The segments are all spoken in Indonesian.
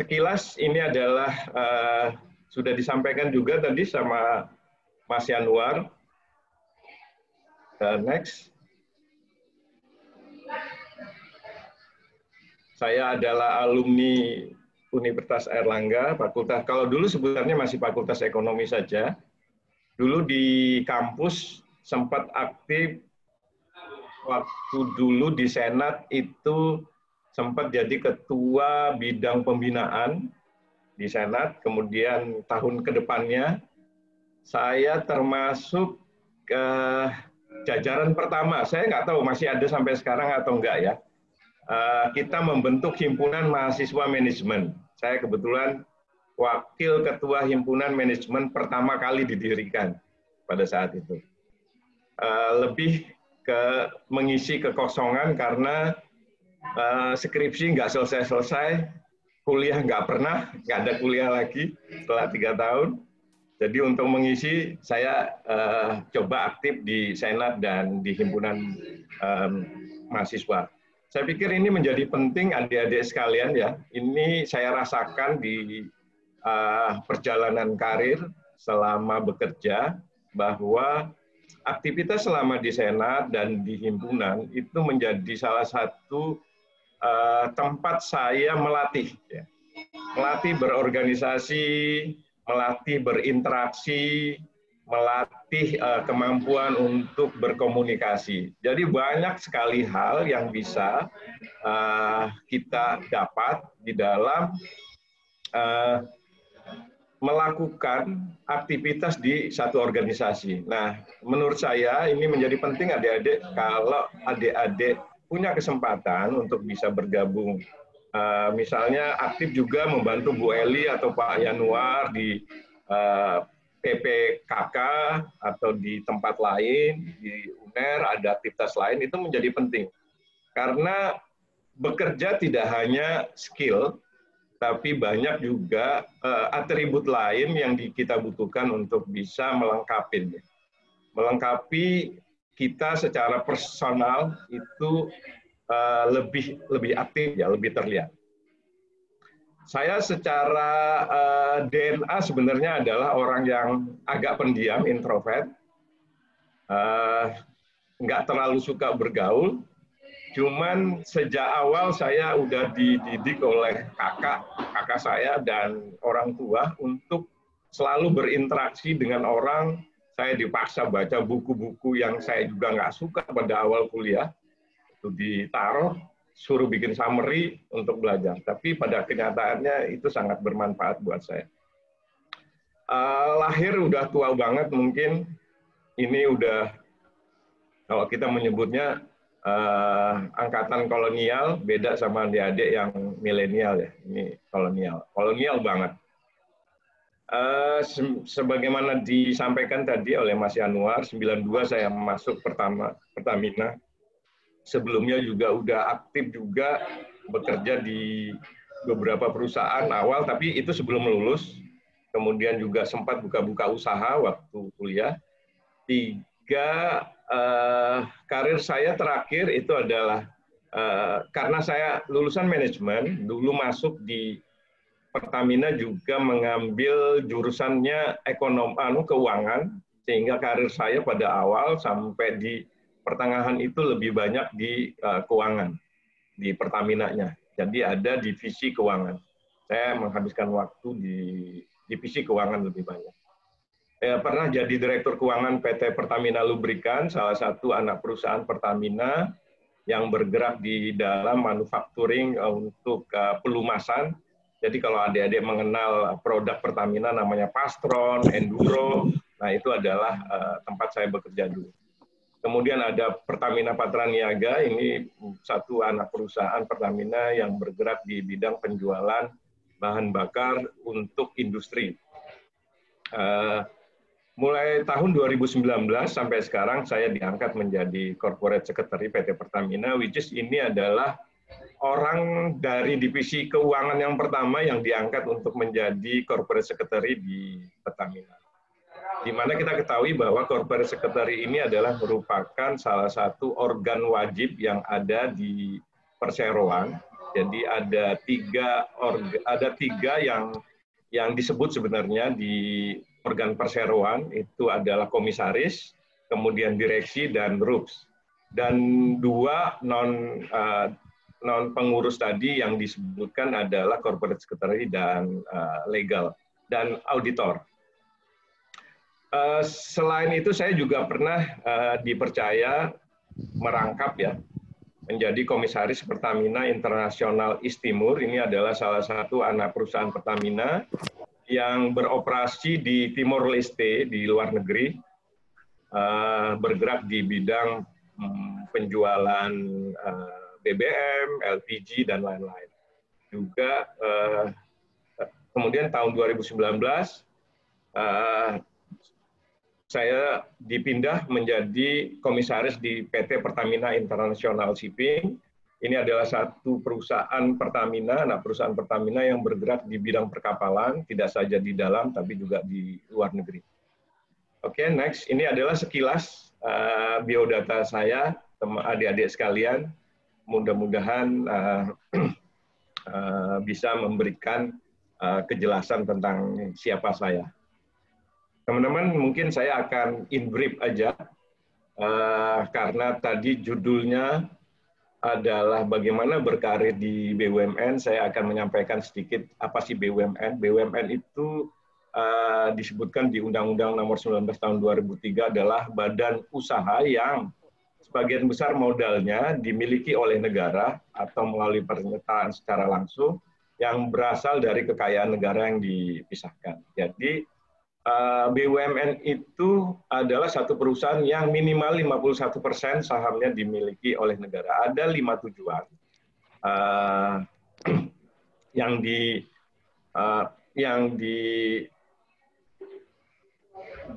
sekilas ini adalah sudah disampaikan juga tadi sama Mas Yanuar. Next. Saya adalah alumni Universitas Airlangga, Fakultas, kalau dulu sebenarnya masih Fakultas Ekonomi saja. Dulu di kampus sempat aktif waktu dulu di Senat itu sempat jadi ketua bidang pembinaan di Senat, kemudian tahun kedepannya saya termasuk ke jajaran pertama, saya nggak tahu masih ada sampai sekarang atau enggak ya, kita membentuk Himpunan Mahasiswa Manajemen. Saya kebetulan wakil ketua Himpunan Manajemen pertama kali didirikan pada saat itu. Lebih ke mengisi kekosongan karena skripsi nggak selesai-selesai, kuliah nggak pernah, nggak ada kuliah lagi setelah 3 tahun. Jadi untuk mengisi, saya coba aktif di Senat dan di Himpunan Mahasiswa. Saya pikir ini menjadi penting adik-adik sekalian ya. Ini saya rasakan di perjalanan karir selama bekerja, bahwa aktivitas selama di Senat dan di Himpunan itu menjadi salah satu tempat saya melatih. Ya. Melatih berorganisasi, melatih berinteraksi, melatih kemampuan untuk berkomunikasi. Jadi banyak sekali hal yang bisa kita dapat di dalam melakukan aktivitas di satu organisasi. Nah, menurut saya ini menjadi penting adik-adik kalau adik-adik punya kesempatan untuk bisa bergabung. Misalnya aktif juga membantu Bu Eli atau Pak Yanuar di PPKK atau di tempat lain, di UNER ada aktivitas lain, itu menjadi penting. Karena bekerja tidak hanya skill, tapi banyak juga atribut lain yang kita butuhkan untuk bisa melengkapi kita secara personal itu lebih aktif ya, lebih terlihat. Saya secara DNA sebenarnya adalah orang yang agak pendiam, introvert, nggak terlalu suka bergaul. Cuman sejak awal saya udah dididik oleh kakak saya dan orang tua untuk selalu berinteraksi dengan orang. Saya dipaksa baca buku-buku yang saya juga nggak suka pada awal kuliah. Itu ditaruh, suruh bikin summary untuk belajar. Tapi pada kenyataannya itu sangat bermanfaat buat saya. Lahir udah tua banget mungkin. Ini udah, kalau kita menyebutnya, angkatan kolonial, beda sama adik-adik yang milenial ya. Ini kolonial banget. Sebagaimana disampaikan tadi oleh Mas Yanuar, 92 saya masuk Pertamina. Sebelumnya juga udah aktif juga bekerja di beberapa perusahaan awal, tapi itu sebelum lulus. Kemudian juga sempat buka-buka usaha waktu kuliah. Karir saya terakhir itu adalah karena saya lulusan manajemen, dulu masuk di Pertamina juga mengambil jurusannya keuangan, sehingga karir saya pada awal sampai di pertengahan itu lebih banyak di keuangan, di Pertaminanya. Jadi ada divisi keuangan. Saya menghabiskan waktu di divisi keuangan lebih banyak. Pernah jadi Direktur Keuangan PT Pertamina Lubrikan, salah satu anak perusahaan Pertamina yang bergerak di dalam manufacturing untuk pelumasan. Jadi kalau adik-adik mengenal produk Pertamina namanya Pastron, Enduro, nah itu adalah tempat saya bekerja dulu. Kemudian ada Pertamina Patraniaga, ini satu anak perusahaan Pertamina yang bergerak di bidang penjualan bahan bakar untuk industri. Mulai tahun 2019 sampai sekarang saya diangkat menjadi Corporate Secretary PT Pertamina, which is ini adalah orang dari divisi keuangan yang pertama yang diangkat untuk menjadi Corporate Secretary di Pertamina. Di mana kita ketahui bahwa Corporate Secretary ini adalah merupakan salah satu organ wajib yang ada di perseroan, Jadi ada tiga yang disebut sebenarnya di organ perseroan, itu adalah komisaris, kemudian direksi, dan RUPS. Dan dua non pengurus tadi yang disebutkan adalah corporate secretary dan legal dan auditor. Selain itu saya juga pernah dipercaya merangkap ya menjadi komisaris Pertamina International East Timur. Ini adalah salah satu anak perusahaan Pertamina yang beroperasi di Timor Leste, di luar negeri, bergerak di bidang penjualan BBM, LPG, dan lain-lain. Juga kemudian tahun 2019, saya dipindah menjadi komisaris di PT Pertamina International Shipping. Ini adalah satu perusahaan Pertamina, anak perusahaan Pertamina yang bergerak di bidang perkapalan, tidak saja di dalam, tapi juga di luar negeri. Oke, next. Ini adalah sekilas biodata saya, adik-adik sekalian. Mudah-mudahan bisa memberikan kejelasan tentang siapa saya. Teman-teman, mungkin saya akan in brief aja, karena tadi judulnya adalah bagaimana berkarir di BUMN. Saya akan menyampaikan sedikit apa sih BUMN. BUMN itu disebutkan di Undang-Undang Nomor 19 Tahun 2003 adalah badan usaha yang sebagian besar modalnya dimiliki oleh negara atau melalui pernyataan secara langsung yang berasal dari kekayaan negara yang dipisahkan. Jadi BUMN itu adalah satu perusahaan yang minimal 51% sahamnya dimiliki oleh negara. Ada 5 tujuan yang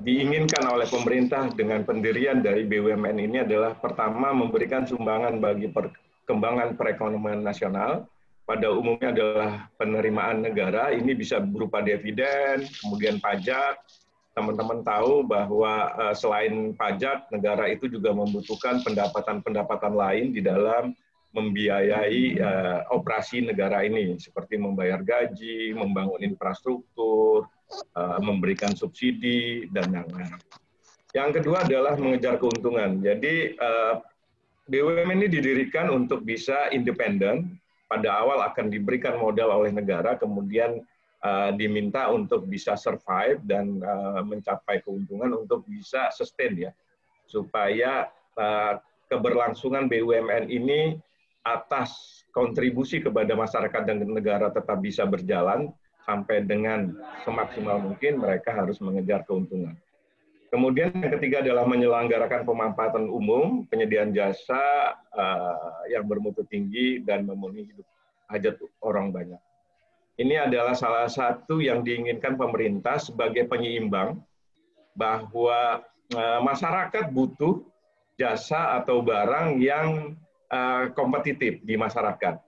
diinginkan oleh pemerintah dengan pendirian dari BUMN ini adalah pertama memberikan sumbangan bagi perkembangan perekonomian nasional. Pada umumnya adalah penerimaan negara, ini bisa berupa dividen, kemudian pajak. Teman-teman tahu bahwa selain pajak, negara itu juga membutuhkan pendapatan-pendapatan lain di dalam membiayai operasi negara ini, seperti membayar gaji, membangun infrastruktur, memberikan subsidi, dan lain-lain. Yang kedua adalah mengejar keuntungan. Jadi BUMN ini didirikan untuk bisa independen. Pada awal akan diberikan modal oleh negara, kemudian diminta untuk bisa survive dan mencapai keuntungan untuk bisa sustain ya, supaya keberlangsungan BUMN ini atas kontribusi kepada masyarakat dan negara tetap bisa berjalan sampai dengan semaksimal mungkin. Mereka harus mengejar keuntungan. Kemudian yang ketiga adalah menyelenggarakan pemanfaatan umum, penyediaan jasa yang bermutu tinggi dan memenuhi hajat orang banyak. Ini adalah salah satu yang diinginkan pemerintah sebagai penyeimbang bahwa masyarakat butuh jasa atau barang yang kompetitif di masyarakat.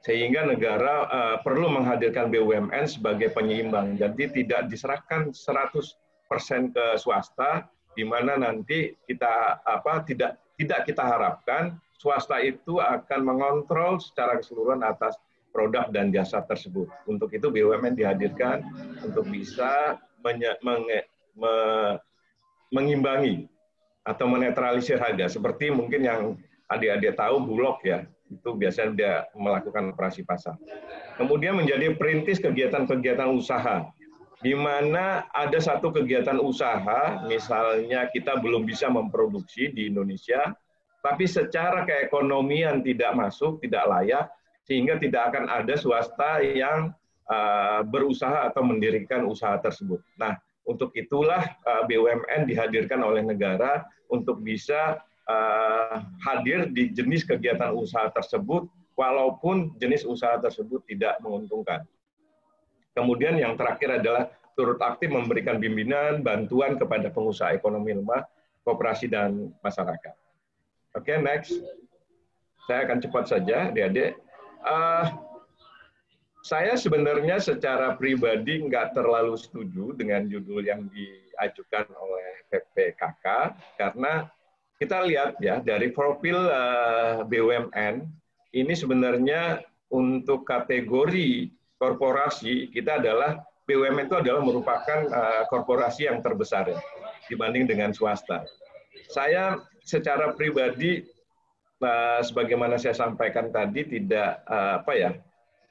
Sehingga negara perlu menghadirkan BUMN sebagai penyeimbang. Jadi tidak diserahkan 100% ke swasta, di mana nanti kita tidak kita harapkan swasta itu akan mengontrol secara keseluruhan atas produk dan jasa tersebut. Untuk itu BUMN dihadirkan untuk bisa mengimbangi atau menetralisir harga. Seperti mungkin yang adik-adik tahu Bulog ya, itu biasanya dia melakukan operasi pasar. Kemudian menjadi perintis kegiatan-kegiatan usaha, di mana ada satu kegiatan usaha, misalnya kita belum bisa memproduksi di Indonesia, tapi secara keekonomian tidak masuk, tidak layak, sehingga tidak akan ada swasta yang berusaha atau mendirikan usaha tersebut. Nah, untuk itulah BUMN dihadirkan oleh negara untuk bisa hadir di jenis kegiatan usaha tersebut, walaupun jenis usaha tersebut tidak menguntungkan. Kemudian yang terakhir adalah turut aktif memberikan bimbingan, bantuan kepada pengusaha ekonomi lemah, koperasi, dan masyarakat. Oke, next. Saya akan cepat saja, adik-adik. Saya sebenarnya secara pribadi nggak terlalu setuju dengan judul yang diajukan oleh PPKK, karena kita lihat ya dari profil BUMN, ini sebenarnya untuk kategori korporasi kita adalah BUMN itu adalah merupakan korporasi yang terbesar ya, dibanding dengan swasta. Saya secara pribadi, sebagaimana saya sampaikan tadi, tidak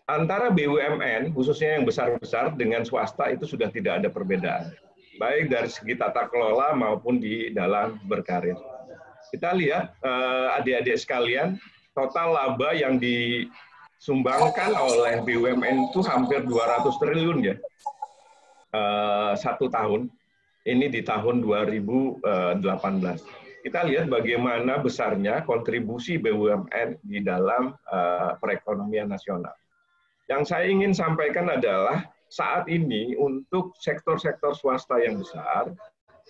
antara BUMN khususnya yang besar-besar dengan swasta itu sudah tidak ada perbedaan, baik dari segi tata kelola maupun di dalam berkarir. Kita lihat adik-adik sekalian, total laba yang disumbangkan oleh BUMN itu hampir 200 triliun ya, satu tahun. Ini di tahun 2018. Kita lihat bagaimana besarnya kontribusi BUMN di dalam perekonomian nasional. Yang saya ingin sampaikan adalah saat ini untuk sektor-sektor swasta yang besar,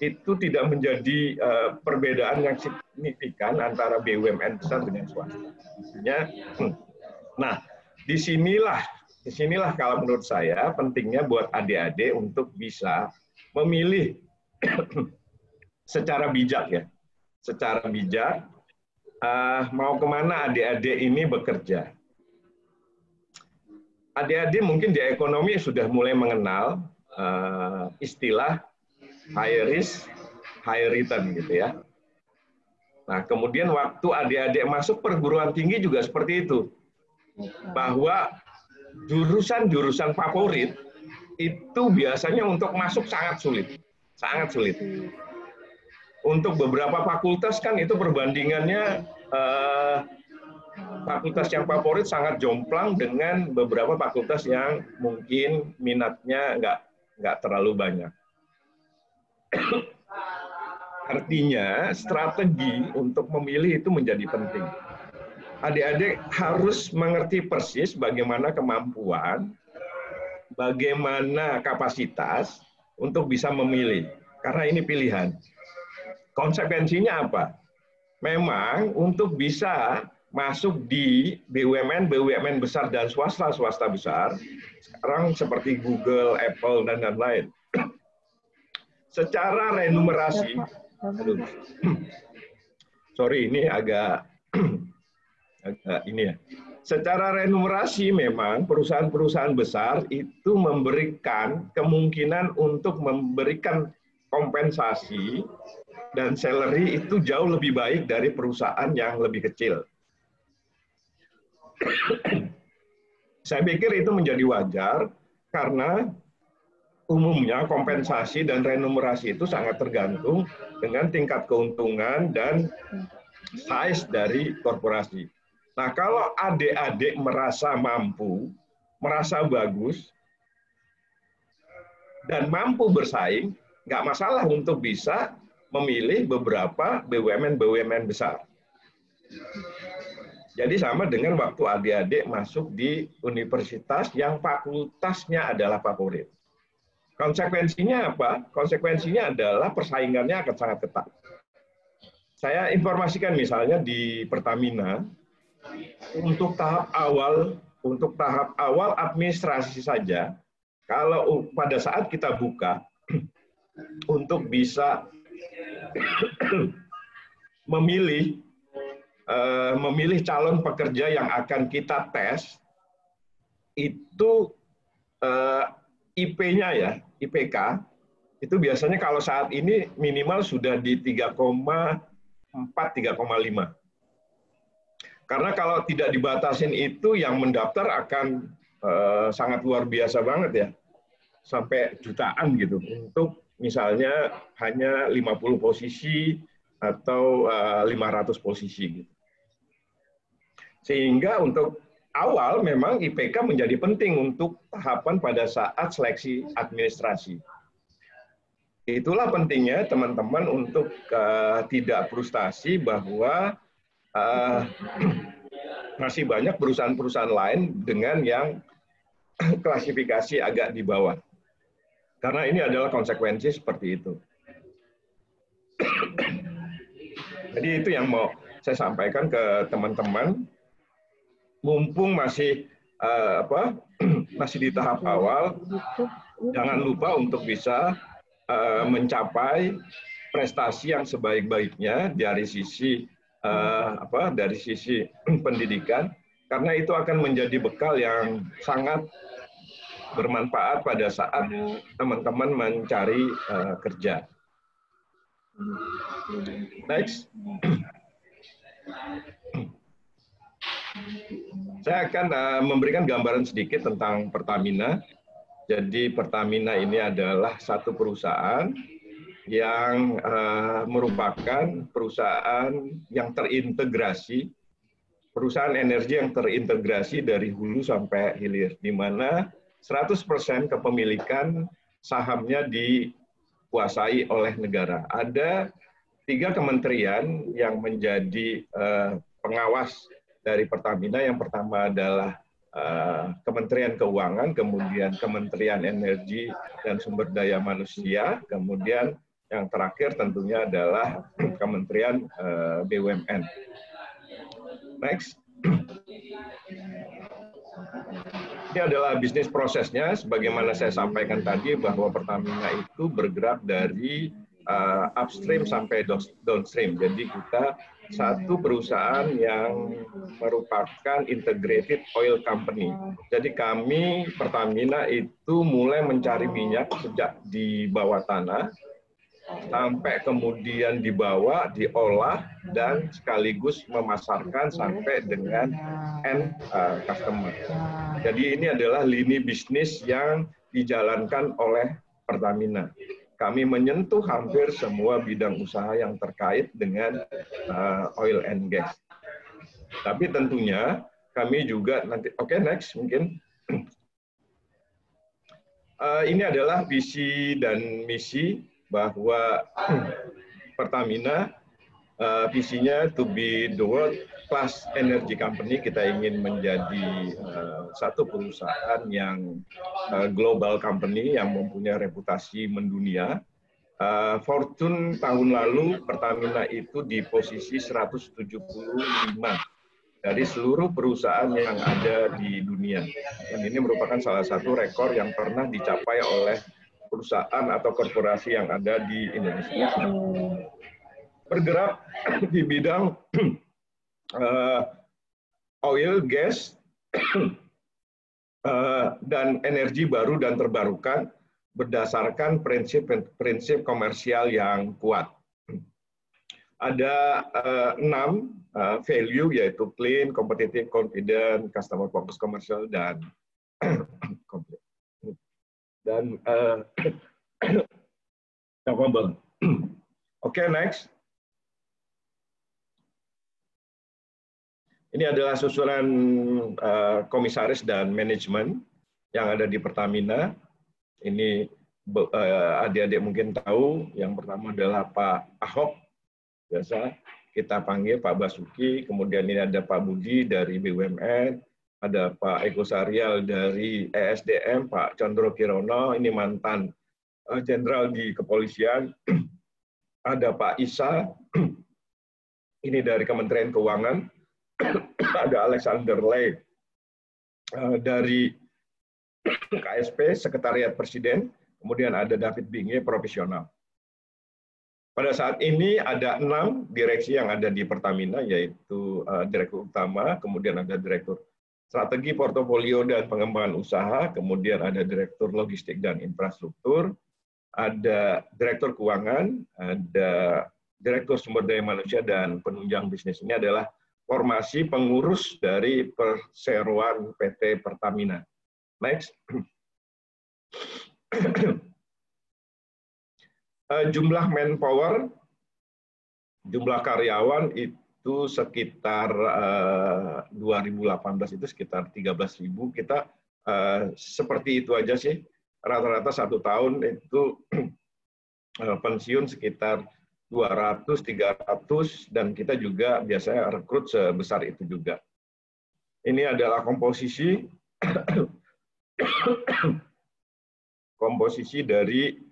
itu tidak menjadi perbedaan yang signifikan antara BUMN besar dengan swasta. Nah, disinilah kalau menurut saya pentingnya buat adik-adik untuk bisa memilih secara bijak ya, secara bijak mau kemana adik-adik ini bekerja. Adik-adik mungkin di ekonomi sudah mulai mengenal istilah high risk, high return gitu ya. Nah, kemudian waktu adik-adik masuk perguruan tinggi juga seperti itu. Bahwa jurusan-jurusan favorit itu biasanya untuk masuk sangat sulit. Sangat sulit. Untuk beberapa fakultas kan itu perbandingannya fakultas yang favorit sangat jomplang dengan beberapa fakultas yang mungkin minatnya nggak terlalu banyak. Artinya strategi untuk memilih itu menjadi penting. Adik-adik harus mengerti persis bagaimana kemampuan, bagaimana kapasitas untuk bisa memilih. Karena ini pilihan. Konsekuensinya apa? Memang untuk bisa masuk di BUMN besar dan swasta besar, sekarang seperti Google, Apple, dan lain-lain. Secara remunerasi, sorry ini agak ini ya. Secara remunerasi memang perusahaan-perusahaan besar itu memberikan kemungkinan untuk memberikan kompensasi dan salary itu jauh lebih baik dari perusahaan yang lebih kecil. Saya pikir itu menjadi wajar karena umumnya kompensasi dan remunerasi itu sangat tergantung dengan tingkat keuntungan dan size dari korporasi. Nah, kalau adik-adik merasa mampu, merasa bagus, dan mampu bersaing, nggak masalah untuk bisa memilih beberapa BUMN besar. Jadi sama dengan waktu adik-adik masuk di universitas yang fakultasnya adalah favorit. Konsekuensinya apa? Konsekuensinya adalah persaingannya akan sangat ketat. Saya informasikan misalnya di Pertamina, untuk tahap awal administrasi saja, kalau pada saat kita buka untuk bisa memilih calon pekerja yang akan kita tes, itu IP-nya ya, IPK, itu biasanya kalau saat ini minimal sudah di 3,4, 3,5. Karena kalau tidak dibatasin itu, yang mendaftar akan sangat luar biasa banget ya, sampai jutaan gitu, untuk misalnya hanya 50 posisi atau 500 posisi gitu. Sehingga untuk awal memang IPK menjadi penting untuk tahapan pada saat seleksi administrasi. Itulah pentingnya teman-teman untuk tidak frustasi bahwa masih banyak perusahaan-perusahaan lain dengan yang klasifikasi agak di bawah. Karena ini adalah konsekuensi seperti itu. Jadi itu yang mau saya sampaikan ke teman-teman. Mumpung masih masih di tahap awal, jangan lupa untuk bisa mencapai prestasi yang sebaik-baiknya dari sisi pendidikan, karena itu akan menjadi bekal yang sangat bermanfaat pada saat teman-teman mencari kerja. Next. Saya akan memberikan gambaran sedikit tentang Pertamina. Jadi Pertamina ini adalah satu perusahaan yang merupakan perusahaan yang terintegrasi, perusahaan energi yang terintegrasi dari hulu sampai hilir, di mana 100% kepemilikan sahamnya dikuasai oleh negara. Ada 3 kementerian yang menjadi pengawas dari Pertamina. Yang pertama adalah Kementerian Keuangan, kemudian Kementerian Energi dan Sumber Daya Manusia, kemudian yang terakhir tentunya adalah Kementerian BUMN. Next. Ini adalah bisnis prosesnya, sebagaimana saya sampaikan tadi bahwa Pertamina itu bergerak dari upstream sampai downstream. Jadi kita satu perusahaan yang merupakan integrated oil company. Jadi kami Pertamina itu mulai mencari minyak sejak di bawah tanah, sampai kemudian dibawa, diolah, dan sekaligus memasarkan sampai dengan end customer. Jadi ini adalah lini bisnis yang dijalankan oleh Pertamina. Kami menyentuh hampir semua bidang usaha yang terkait dengan oil and gas. Tapi tentunya kami juga nanti, oke, next mungkin. Ini adalah visi dan misi bahwa Pertamina visinya to be the world class energy company. Kita ingin menjadi satu perusahaan yang global company yang mempunyai reputasi mendunia. Fortune tahun lalu Pertamina itu di posisi 175 dari seluruh perusahaan yang ada di dunia. Dan ini merupakan salah satu rekor yang pernah dicapai oleh perusahaan atau korporasi yang ada di Indonesia. Bergerak di bidang oil, gas, dan energi baru dan terbarukan berdasarkan prinsip komersial yang kuat. Ada 6 value, yaitu clean, competitive, confident, customer focus, commercial, dan capable. Oke, next. Ini adalah susunan komisaris dan manajemen yang ada di Pertamina. Ini adik-adik mungkin tahu, yang pertama adalah Pak Ahok, biasa kita panggil Pak Basuki, kemudian ini ada Pak Budi dari BUMN, ada Pak Eko Sarial dari ESDM, Pak Condro Kirono, ini mantan jenderal di kepolisian, ada Pak Isa, ini dari Kementerian Keuangan, ada Alexander Lay dari KSP, Sekretariat Presiden, kemudian ada David Binge, profesional. Pada saat ini ada 6 direksi yang ada di Pertamina, yaitu Direktur Utama, kemudian ada Direktur Strategi, Portofolio, dan Pengembangan Usaha, kemudian ada Direktur Logistik dan Infrastruktur, ada Direktur Keuangan, ada Direktur Sumber Daya Manusia, dan Penunjang Bisnis. Ini adalah formasi pengurus dari perseroan PT Pertamina. Next. Jumlah manpower, jumlah karyawan itu sekitar 2018 itu sekitar 13.000. Kita seperti itu aja sih. Rata-rata 1 tahun itu pensiun sekitar 200, 300, dan kita juga biasanya rekrut sebesar itu juga. Ini adalah komposisi dari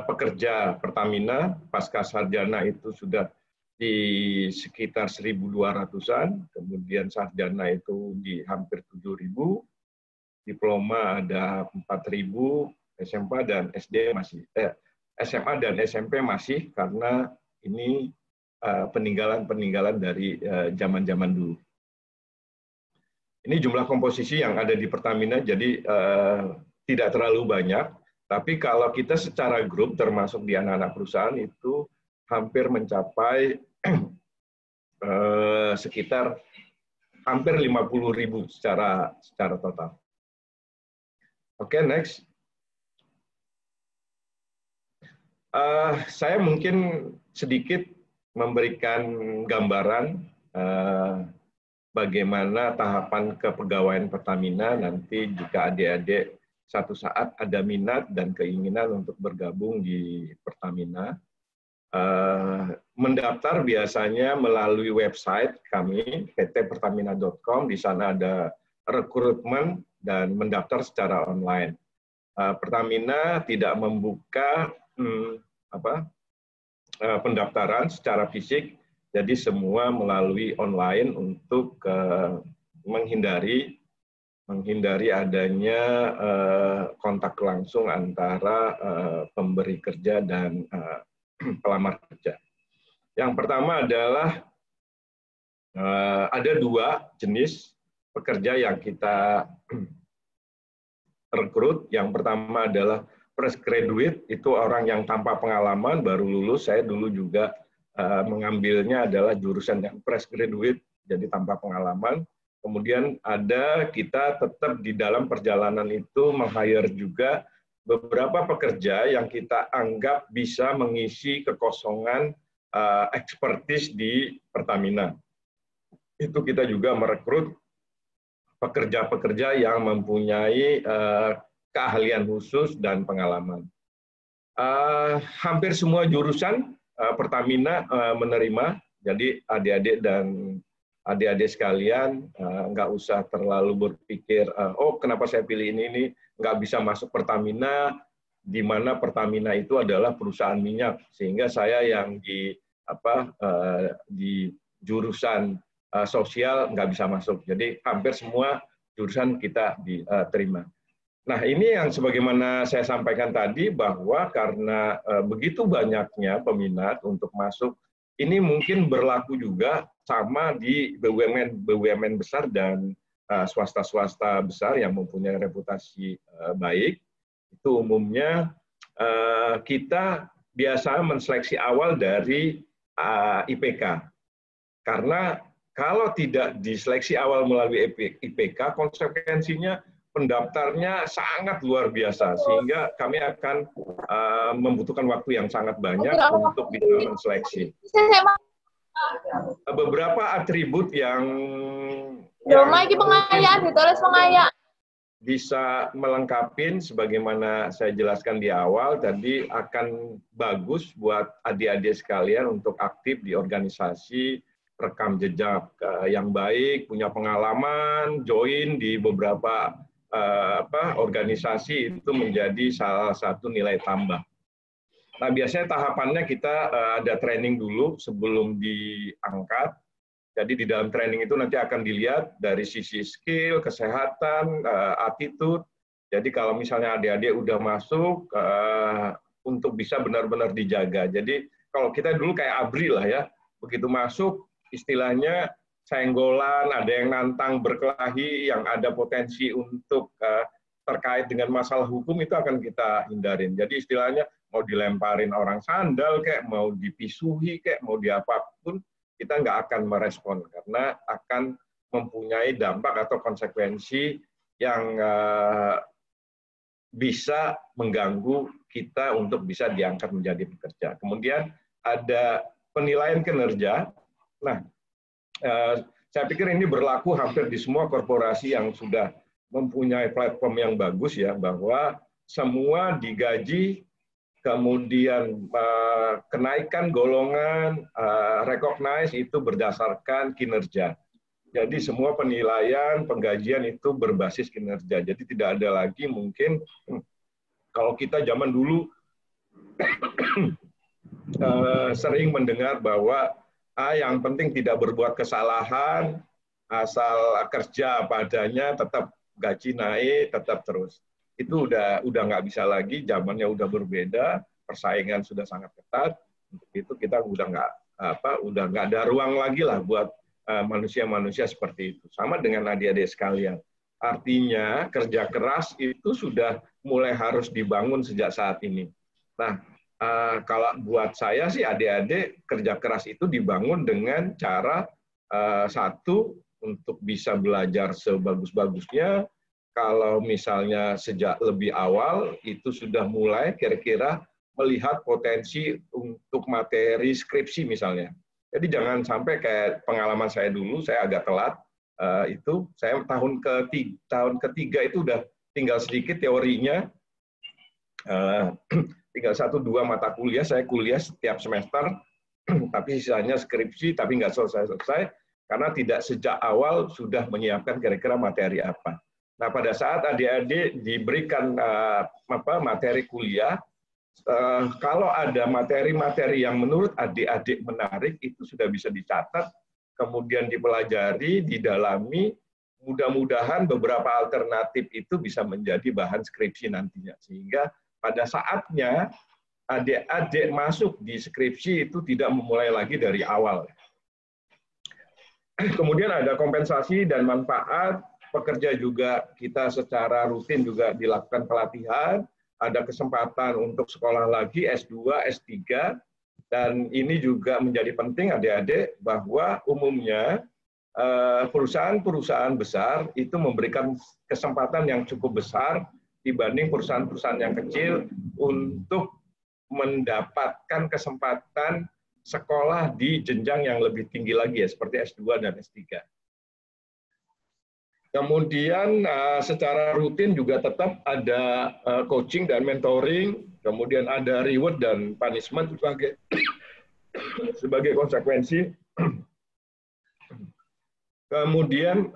pekerja Pertamina. Pasca sarjana itu sudah di sekitar 1.200-an, kemudian sarjana itu di hampir 7.000, diploma ada 4.000, SMA dan SD masih SMA dan SMP masih, karena ini peninggalan-peninggalan dari zaman-zaman dulu. Ini jumlah komposisi yang ada di Pertamina, jadi tidak terlalu banyak. Tapi kalau kita secara grup, termasuk di anak-anak perusahaan, itu hampir mencapai sekitar hampir 50.000 secara total. Oke, next. Saya mungkin sedikit memberikan gambaran bagaimana tahapan kepegawaian Pertamina nanti jika adik-adik satu saat ada minat dan keinginan untuk bergabung di Pertamina. Mendaftar biasanya melalui website kami, ptpertamina.com, di sana ada rekrutmen dan mendaftar secara online. Pertamina tidak membuka pendaftaran secara fisik, jadi semua melalui online untuk menghindari adanya kontak langsung antara pemberi kerja dan pelamar kerja. Yang pertama adalah ada 2 jenis pekerja yang kita rekrut. Yang pertama adalah fresh graduate, itu orang yang tanpa pengalaman, baru lulus. Saya dulu juga mengambilnya adalah jurusan yang fresh graduate, jadi tanpa pengalaman. Kemudian kita tetap di dalam perjalanan itu meng-hire juga beberapa pekerja yang kita anggap bisa mengisi kekosongan expertise di Pertamina. Itu kita juga merekrut pekerja-pekerja yang mempunyai keahlian khusus dan pengalaman. Hampir semua jurusan Pertamina menerima, jadi adik-adik sekalian nggak usah terlalu berpikir, oh kenapa saya pilih ini nggak bisa masuk Pertamina, di mana Pertamina itu adalah perusahaan minyak, sehingga saya yang di jurusan sosial nggak bisa masuk. Jadi hampir semua jurusan kita diterima. Nah, ini yang sebagaimana saya sampaikan tadi, bahwa karena begitu banyaknya peminat untuk masuk, ini mungkin berlaku juga sama di BUMN besar dan swasta-swasta besar yang mempunyai reputasi baik. Itu umumnya kita biasa menseleksi awal dari IPK. Karena kalau tidak diseleksi awal melalui IPK, konsekuensinya pendaftarnya sangat luar biasa, sehingga kami akan membutuhkan waktu yang sangat banyak untuk bisa menseleksi. Beberapa atribut yang bisa melengkapi, sebagaimana saya jelaskan di awal tadi, akan bagus buat adik-adik sekalian untuk aktif di organisasi, rekam jejak yang baik, punya pengalaman, join di beberapa organisasi, itu menjadi salah satu nilai tambah. Nah, biasanya tahapannya kita ada training dulu sebelum diangkat. Jadi di dalam training itu nanti akan dilihat dari sisi skill, kesehatan, attitude. Jadi kalau misalnya adik-adik udah masuk, untuk bisa benar-benar dijaga. Jadi kalau kita dulu kayak ABRI lah ya, begitu masuk istilahnya senggolan, ada yang nantang berkelahi, yang ada potensi untuk terkait dengan masalah hukum, itu akan kita hindarin. Jadi istilahnya mau dilemparin orang sandal, kayak mau dipisuhi, kayak mau diapapun, kita nggak akan merespon, karena akan mempunyai dampak atau konsekuensi yang bisa mengganggu kita untuk bisa diangkat menjadi pekerja. Kemudian ada penilaian kinerja. Nah, saya pikir ini berlaku hampir di semua korporasi yang sudah mempunyai platform yang bagus ya, bahwa semua digaji, kemudian kenaikan golongan, recognize itu berdasarkan kinerja. Jadi semua penilaian, penggajian itu berbasis kinerja. Jadi tidak ada lagi mungkin kalau kita zaman dulu sering mendengar bahwa yang penting tidak berbuat kesalahan, asal kerja padanya, tetap gaji naik, tetap terus. Itu udah nggak bisa lagi, zamannya udah berbeda, persaingan sudah sangat ketat. Untuk itu kita udah nggak ada ruang lagi lah buat manusia-manusia seperti itu. Sama dengan adik-adik sekalian. Artinya kerja keras itu sudah mulai harus dibangun sejak saat ini. Nah, kalau buat saya sih adik-adik kerja keras itu dibangun dengan cara satu untuk bisa belajar sebagus-bagusnya. Kalau misalnya sejak lebih awal itu sudah mulai kira-kira melihat potensi untuk materi skripsi misalnya. Jadi jangan sampai kayak pengalaman saya dulu, saya agak telat, itu saya tahun ketiga itu udah tinggal sedikit teorinya, tinggal 1-2 mata kuliah, saya kuliah setiap semester, tapi sisanya skripsi, tapi nggak selesai-selesai, karena tidak sejak awal sudah menyiapkan kira-kira materi apa. Nah, pada saat adik-adik diberikan materi kuliah, kalau ada materi-materi yang menurut adik-adik menarik, itu sudah bisa dicatat, kemudian dipelajari, didalami, mudah-mudahan beberapa alternatif itu bisa menjadi bahan skripsi nantinya. Sehingga pada saatnya adik-adik masuk di skripsi itu tidak memulai lagi dari awal. Kemudian ada kompensasi dan manfaat, pekerja juga kita secara rutin juga dilakukan pelatihan, ada kesempatan untuk sekolah lagi S2, S3, dan ini juga menjadi penting adik-adik bahwa umumnya perusahaan-perusahaan besar itu memberikan kesempatan yang cukup besar dibanding perusahaan-perusahaan yang kecil untuk mendapatkan kesempatan sekolah di jenjang yang lebih tinggi lagi ya, seperti S2 dan S3. Kemudian secara rutin juga tetap ada coaching dan mentoring, kemudian ada reward dan punishment sebagai konsekuensi. Kemudian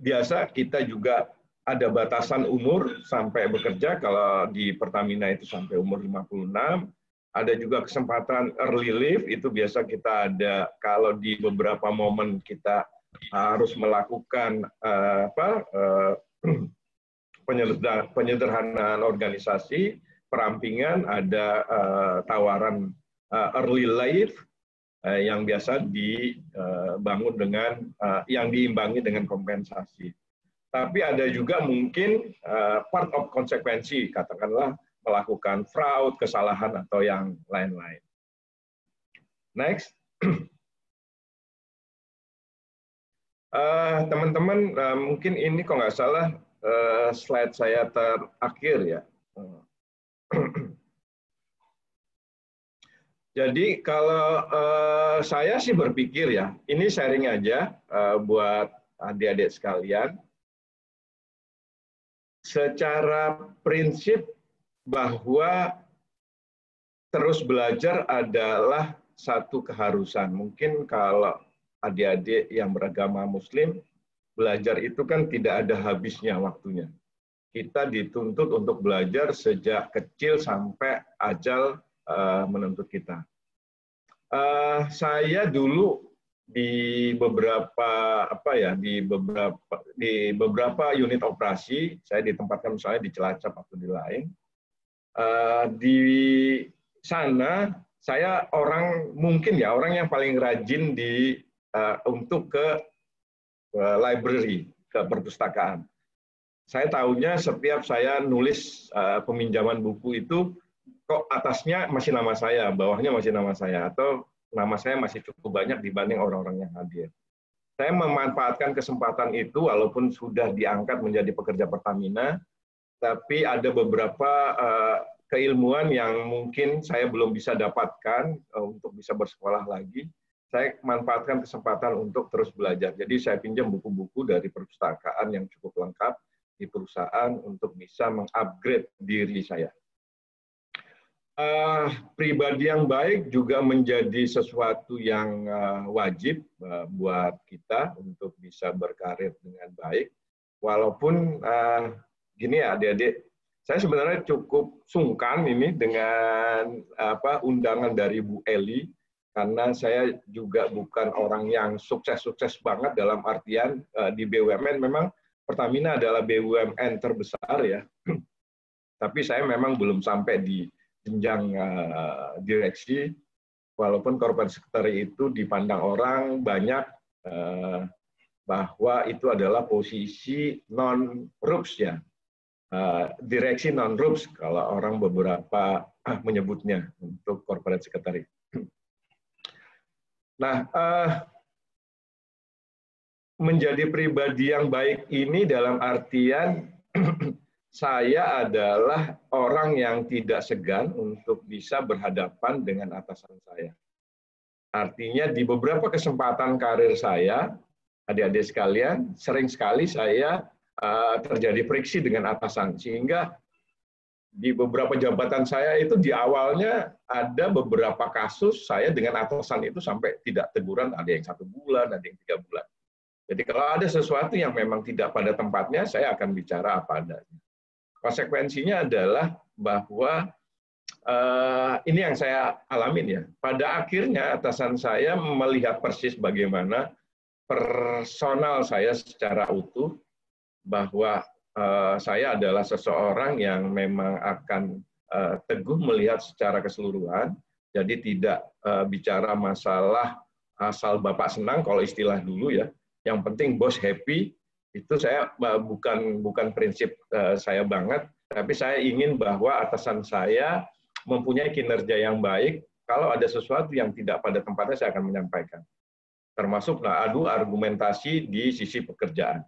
biasa kita juga ada batasan umur sampai bekerja, kalau di Pertamina itu sampai umur 56. Ada juga kesempatan early leave, itu biasa kita ada kalau di beberapa momen kita harus melakukan penyederhanaan organisasi, perampingan, ada tawaran early leave yang biasa dibangun dengan yang diimbangi dengan kompensasi. Tapi ada juga mungkin part of konsekuensi, katakanlah melakukan fraud, kesalahan atau yang lain-lain. Next. Teman-teman, mungkin ini kok nggak salah slide saya terakhir ya. Jadi kalau saya sih berpikir ya, ini sharing aja buat adik-adik sekalian. Secara prinsip bahwa terus belajar adalah satu keharusan. Mungkin kalau adik-adik yang beragama Muslim, belajar itu kan tidak ada habisnya waktunya. Kita dituntut untuk belajar sejak kecil sampai ajal menuntut kita. Saya dulu di beberapa unit operasi, saya ditempatkan misalnya di Cilacap atau di lain. Di sana saya orang yang paling rajin untuk ke library, ke perpustakaan. Saya tahunya setiap saya nulis peminjaman buku itu, kok atasnya masih nama saya, bawahnya masih nama saya, atau nama saya masih cukup banyak dibanding orang-orang yang hadir. Saya memanfaatkan kesempatan itu, walaupun sudah diangkat menjadi pekerja Pertamina, tapi ada beberapa keilmuan yang mungkin saya belum bisa dapatkan untuk bisa bersekolah lagi. Saya manfaatkan kesempatan untuk terus belajar. Jadi saya pinjam buku-buku dari perpustakaan yang cukup lengkap di perusahaan untuk bisa mengupgrade diri saya. Pribadi yang baik juga menjadi sesuatu yang wajib buat kita untuk bisa berkarir dengan baik. Walaupun gini ya adik-adik, saya sebenarnya cukup sungkan ini dengan undangan dari Bu Eli, karena saya juga bukan orang yang sukses-sukses banget dalam artian di BUMN. Memang Pertamina adalah BUMN terbesar ya, tapi saya memang belum sampai di jenjang direksi. walaupun corporate secretary itu dipandang orang banyak bahwa itu adalah posisi non-RUPS ya, direksi non-RUPS kalau orang beberapa menyebutnya untuk corporate secretary. Nah, menjadi pribadi yang baik ini dalam artian saya adalah orang yang tidak segan untuk bisa berhadapan dengan atasan saya. Artinya di beberapa kesempatan karir saya, adik-adik sekalian, sering sekali saya terjadi friksi dengan atasan. Sehingga di beberapa jabatan saya itu di awalnya ada beberapa kasus saya dengan atasan itu sampai tidak teguran, ada yang 1 bulan, ada yang 3 bulan. Jadi kalau ada sesuatu yang memang tidak pada tempatnya, saya akan bicara apa adanya. Konsekuensinya adalah bahwa ini yang saya alamin ya. Pada akhirnya atasan saya melihat persis bagaimana personal saya secara utuh, bahwa saya adalah seseorang yang memang akan teguh melihat secara keseluruhan. Jadi tidak bicara masalah asal Bapak senang kalau istilah dulu ya. Yang penting bos happy. Itu saya bukan prinsip saya banget, tapi saya ingin bahwa atasan saya mempunyai kinerja yang baik. Kalau ada sesuatu yang tidak pada tempatnya, saya akan menyampaikan. Termasuk adu argumentasi di sisi pekerjaan.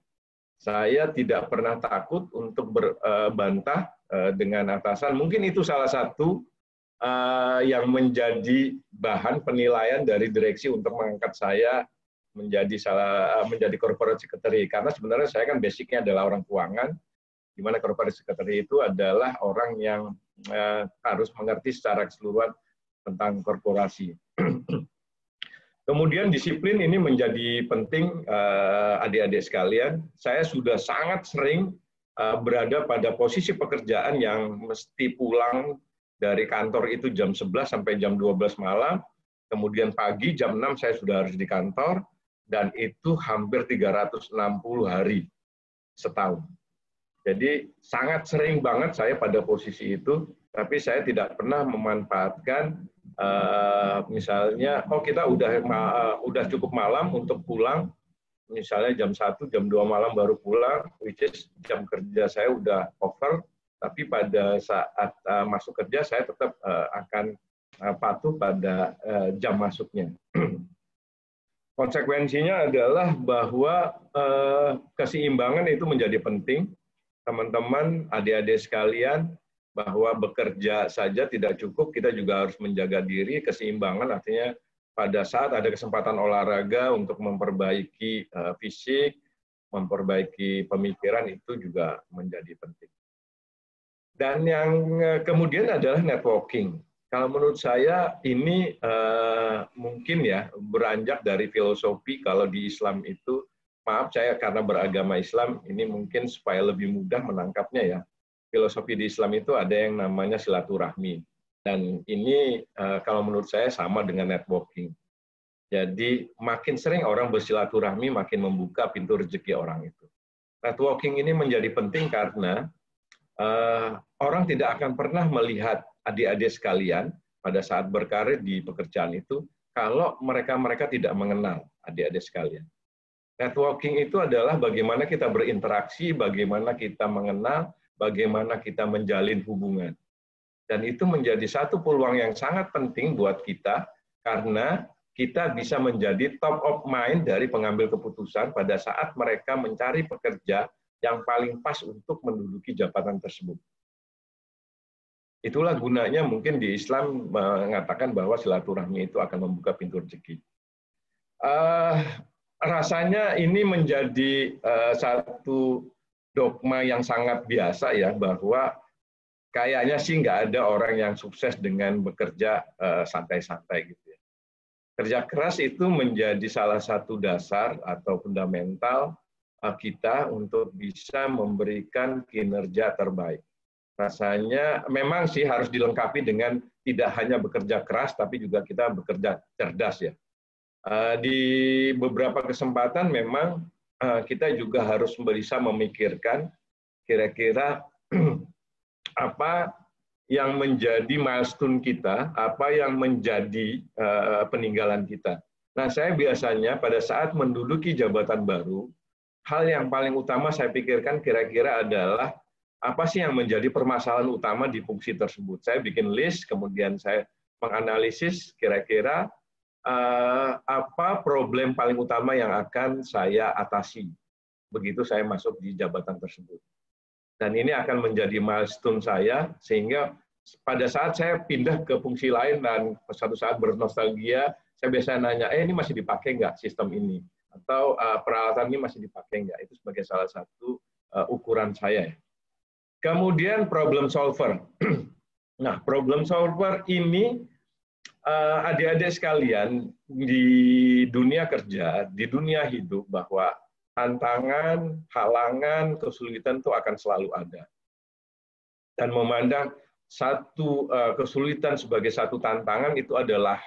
Saya tidak pernah takut untuk berbantah dengan atasan. Mungkin itu salah satu yang menjadi bahan penilaian dari direksi untuk mengangkat saya menjadi corporate secretary, karena sebenarnya saya kan basicnya adalah orang keuangan, di mana corporate secretary itu adalah orang yang harus mengerti secara keseluruhan tentang korporasi. Kemudian disiplin ini menjadi penting, adik-adik sekalian. Saya sudah sangat sering berada pada posisi pekerjaan yang mesti pulang dari kantor itu jam 11 sampai jam 12 malam, kemudian pagi jam 6 saya sudah harus di kantor, dan itu hampir 360 hari setahun. Jadi sangat sering banget saya pada posisi itu, tapi saya tidak pernah memanfaatkan misalnya, kita udah cukup malam untuk pulang, misalnya jam 1, jam 2 malam baru pulang, which is jam kerja saya udah over, tapi pada saat masuk kerja saya tetap akan patuh pada jam masuknya. Konsekuensinya adalah bahwa keseimbangan itu menjadi penting, teman-teman, adik-adik sekalian, bahwa bekerja saja tidak cukup, kita juga harus menjaga diri. Keseimbangan artinya pada saat ada kesempatan olahraga untuk memperbaiki fisik, memperbaiki pemikiran, itu juga menjadi penting. Dan yang kemudian adalah networking. Kalau menurut saya ini mungkin ya beranjak dari filosofi. Kalau di Islam itu, maaf saya karena beragama Islam, ini mungkin supaya lebih mudah menangkapnya ya. Filosofi di Islam itu ada yang namanya silaturahmi. Dan ini kalau menurut saya sama dengan networking. Jadi makin sering orang bersilaturahmi, makin membuka pintu rezeki orang itu. Networking ini menjadi penting karena orang tidak akan pernah melihat adik-adik sekalian pada saat berkarir di pekerjaan itu kalau mereka tidak mengenal adik-adik sekalian. Networking itu adalah bagaimana kita berinteraksi, bagaimana kita mengenal, bagaimana kita menjalin hubungan. Dan itu menjadi satu peluang yang sangat penting buat kita karena kita bisa menjadi top of mind dari pengambil keputusan pada saat mereka mencari pekerja yang paling pas untuk menduduki jabatan tersebut. Itulah gunanya mungkin di Islam mengatakan bahwa silaturahmi itu akan membuka pintu rezeki. Rasanya ini menjadi satu dogma yang sangat biasa ya, bahwa kayaknya sih nggak ada orang yang sukses dengan bekerja santai-santai gitu ya. Kerja keras itu menjadi salah satu dasar atau fundamental kita untuk bisa memberikan kinerja terbaik. Rasanya memang sih harus dilengkapi dengan tidak hanya bekerja keras, tapi juga kita bekerja cerdas ya. Di beberapa kesempatan memang kita juga harus bisa memikirkan kira-kira apa yang menjadi milestone kita, apa yang menjadi peninggalan kita. Nah, saya biasanya pada saat menduduki jabatan baru, hal yang paling utama saya pikirkan kira-kira adalah apa sih yang menjadi permasalahan utama di fungsi tersebut. Saya bikin list, kemudian saya menganalisis kira-kira apa problem paling utama yang akan saya atasi begitu saya masuk di jabatan tersebut. Dan ini akan menjadi milestone saya, sehingga pada saat saya pindah ke fungsi lain dan suatu saat bernostalgia, saya biasanya nanya, ini masih dipakai nggak sistem ini? Atau peralatan ini masih dipakai nggak? Itu sebagai salah satu ukuran saya. Kemudian problem solver. Nah, problem solver ini adik-adik sekalian di dunia kerja, di dunia hidup, bahwa tantangan, halangan, kesulitan itu akan selalu ada. Dan memandang satu kesulitan sebagai satu tantangan itu adalah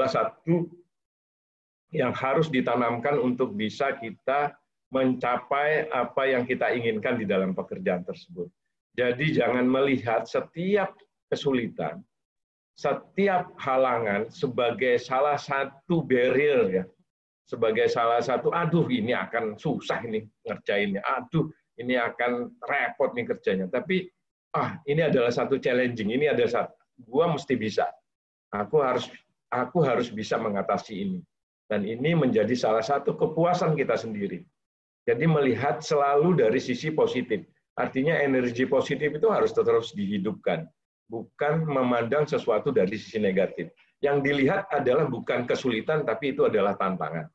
satu yang harus ditanamkan untuk bisa kita mencapai apa yang kita inginkan di dalam pekerjaan tersebut. Jadi jangan melihat setiap kesulitan, setiap halangan sebagai salah satu barrier, ya, sebagai salah satu, aduh ini akan susah ini ngerjainnya, aduh ini akan repot nih kerjanya. Tapi ini adalah satu challenging, ini ada satu, gua mesti bisa, aku harus bisa mengatasi ini. Dan ini menjadi salah satu kepuasan kita sendiri. Jadi melihat selalu dari sisi positif. Artinya energi positif itu harus terus dihidupkan, bukan memandang sesuatu dari sisi negatif. Yang dilihat adalah bukan kesulitan, tapi itu adalah tantangan.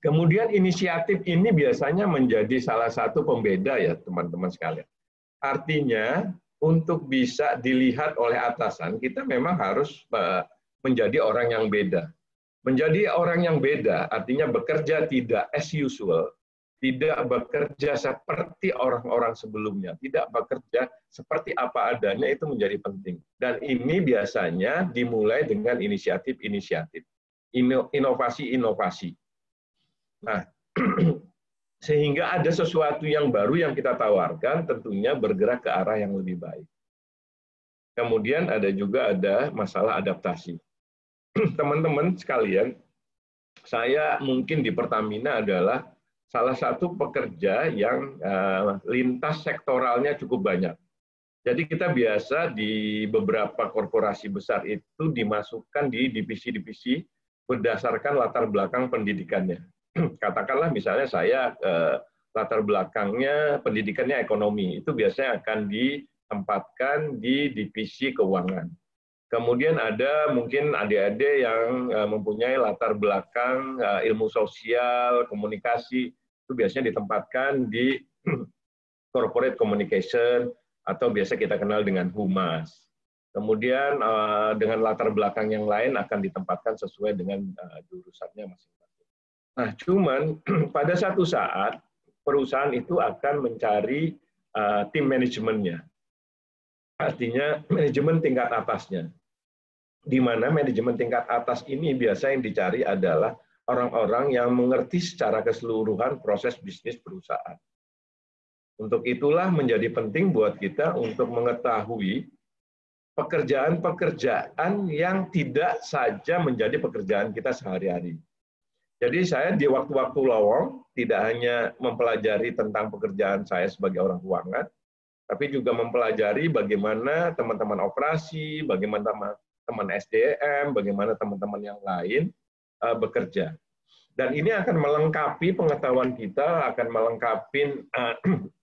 Kemudian inisiatif ini biasanya menjadi salah satu pembeda, ya teman-teman sekalian. Artinya untuk bisa dilihat oleh atasan, kita memang harus menjadi orang yang beda. Menjadi orang yang beda artinya bekerja tidak as usual, tidak bekerja seperti orang-orang sebelumnya, tidak bekerja seperti apa adanya, itu menjadi penting. Dan ini biasanya dimulai dengan inisiatif-inisiatif, inovasi-inovasi. Nah, sehingga ada sesuatu yang baru yang kita tawarkan, tentunya bergerak ke arah yang lebih baik. Kemudian juga ada masalah adaptasi. Teman-teman sekalian, saya mungkin di Pertamina adalah salah satu pekerja yang lintas sektoralnya cukup banyak. Jadi kita biasa di beberapa korporasi besar itu dimasukkan di divisi-divisi berdasarkan latar belakang pendidikannya. Katakanlah misalnya saya latar belakangnya pendidikannya ekonomi, itu biasanya akan ditempatkan di divisi keuangan. Kemudian ada mungkin adik-adik yang mempunyai latar belakang ilmu sosial, komunikasi, itu biasanya ditempatkan di corporate communication, atau biasa kita kenal dengan humas. Kemudian dengan latar belakang yang lain akan ditempatkan sesuai dengan jurusannya masing-masing. Nah, cuman pada satu saat perusahaan itu akan mencari tim manajemennya. Artinya manajemen tingkat atasnya. Di mana manajemen tingkat atas ini biasa yang dicari adalah orang-orang yang mengerti secara keseluruhan proses bisnis perusahaan. Untuk itulah menjadi penting buat kita untuk mengetahui pekerjaan-pekerjaan yang tidak saja menjadi pekerjaan kita sehari-hari. Jadi saya di waktu-waktu lowong tidak hanya mempelajari tentang pekerjaan saya sebagai orang keuangan, tapi juga mempelajari bagaimana teman-teman operasi, bagaimana teman SDM, bagaimana teman-teman yang lain bekerja. Dan ini akan melengkapi pengetahuan kita, akan melengkapi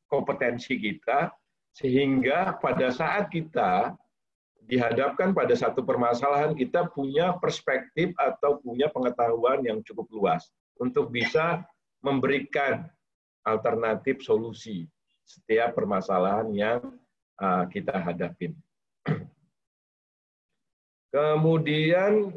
kompetensi kita, sehingga pada saat kita dihadapkan pada satu permasalahan, kita punya perspektif atau punya pengetahuan yang cukup luas untuk bisa memberikan alternatif solusi setiap permasalahan yang kita hadapin. Kemudian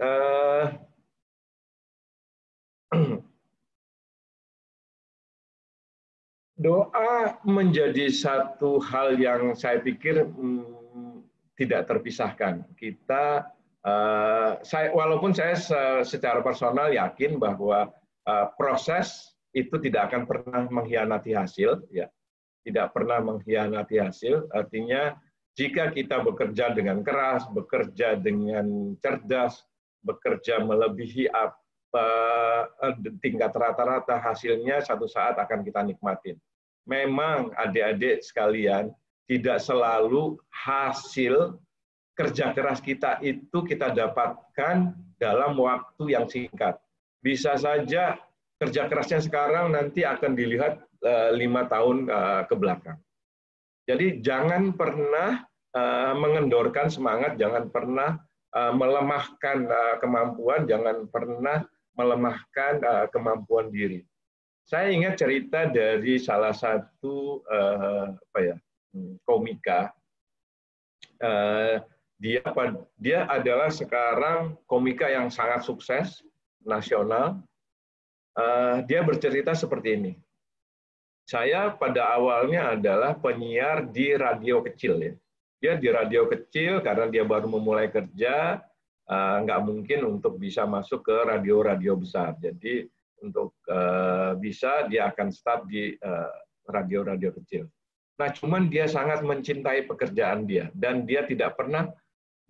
doa menjadi satu hal yang saya pikir tidak terpisahkan. Walaupun saya secara personal yakin bahwa proses itu tidak akan pernah mengkhianati hasil, ya. tidak pernah mengkhianati hasil. Artinya jika kita bekerja dengan keras, bekerja dengan cerdas, bekerja melebihi apa tingkat rata-rata, hasilnya satu saat akan kita nikmatin. Memang adik-adik sekalian, tidak selalu hasil kerja keras kita itu kita dapatkan dalam waktu yang singkat. Bisa saja kerja kerasnya sekarang nanti akan dilihat 5 tahun ke belakang. Jadi jangan pernah mengendorkan semangat, jangan pernah melemahkan kemampuan, jangan pernah melemahkan kemampuan diri. Saya ingat cerita dari salah satu komika. Dia adalah sekarang komika yang sangat sukses nasional. Dia bercerita seperti ini. Saya pada awalnya adalah penyiar di radio kecil ya. Dia di radio kecil karena dia baru memulai kerja, nggak mungkin untuk bisa masuk ke radio-radio besar. Jadi untuk bisa dia akan start di radio-radio kecil. Nah, cuman dia sangat mencintai pekerjaan dia dan dia tidak pernah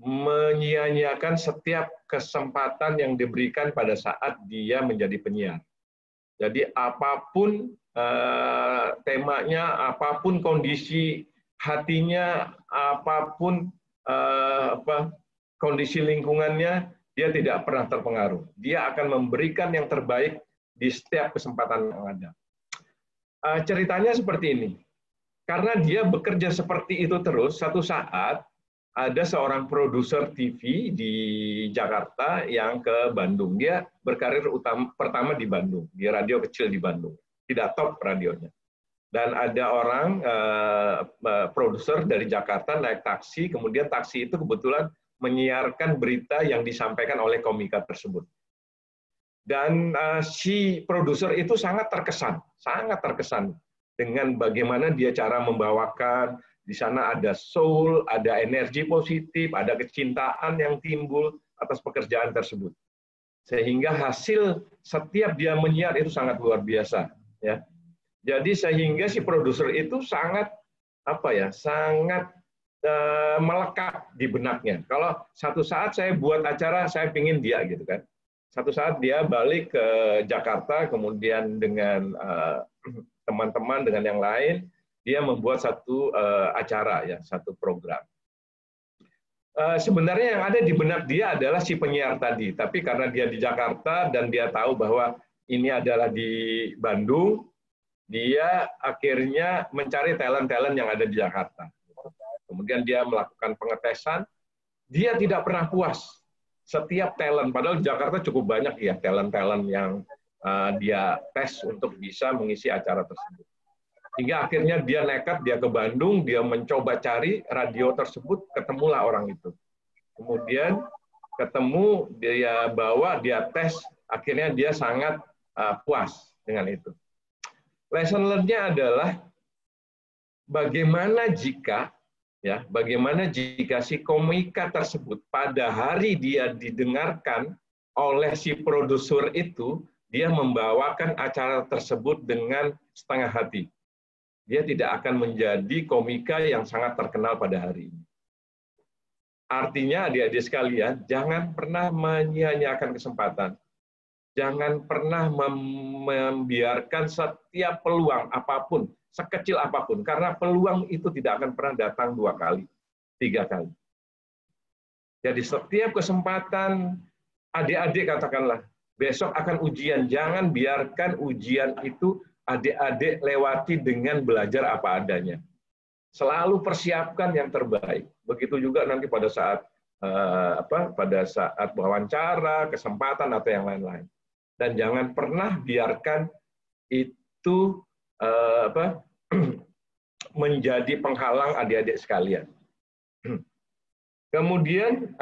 menyia-nyiakan setiap kesempatan yang diberikan pada saat dia menjadi penyiar. Jadi apapun temanya, apapun kondisi hatinya, apapun kondisi lingkungannya, dia tidak pernah terpengaruh. Dia akan memberikan yang terbaik di setiap kesempatan yang ada. Ceritanya seperti ini. Karena dia bekerja seperti itu terus, satu saat ada seorang produser TV di Jakarta yang ke Bandung. Dia berkarir pertama di Bandung, di radio kecil di Bandung. Tidak top radionya. Dan ada orang produser dari Jakarta naik taksi, kemudian taksi itu kebetulan menyiarkan berita yang disampaikan oleh komika tersebut. Dan si produser itu sangat terkesan dengan bagaimana dia cara membawakan. Di sana ada soul, ada energi positif, ada kecintaan yang timbul atas pekerjaan tersebut. Sehingga hasil setiap dia menyiar itu sangat luar biasa. Ya, jadi sehingga si produser itu sangat melekat di benaknya. Kalau satu saat saya buat acara, saya pingin dia gitu kan. Satu saat dia balik ke Jakarta, kemudian dengan teman-teman dengan yang lain, dia membuat satu acara ya, satu program. Sebenarnya yang ada di benak dia adalah si penyiar tadi, tapi karena dia di Jakarta dan dia tahu bahwa ini adalah di Bandung, dia akhirnya mencari talent-talent yang ada di Jakarta. Kemudian dia melakukan pengetesan, dia tidak pernah puas. Setiap talent, padahal di Jakarta cukup banyak ya talent-talent yang dia tes untuk bisa mengisi acara tersebut. Hingga akhirnya dia nekat, dia ke Bandung, dia mencoba cari radio tersebut, ketemulah orang itu. Kemudian ketemu, dia bawa, dia tes, akhirnya dia sangat puas dengan itu. Lesson learn-nya adalah bagaimana jika si komika tersebut pada hari dia didengarkan oleh si produser itu, dia membawakan acara tersebut dengan setengah hati. Dia tidak akan menjadi komika yang sangat terkenal pada hari ini. Artinya adik-adik sekalian, jangan pernah menyia-nyiakan kesempatan. Jangan pernah membiarkan setiap peluang apapun, sekecil apapun, karena peluang itu tidak akan pernah datang 2 kali, 3 kali. Jadi setiap kesempatan, adik-adik katakanlah, besok akan ujian, jangan biarkan ujian itu adik-adik lewati dengan belajar apa adanya. Selalu persiapkan yang terbaik. Begitu juga nanti pada saat wawancara, kesempatan atau yang lain-lain. Dan jangan pernah biarkan itu menjadi penghalang adik-adik sekalian. Kemudian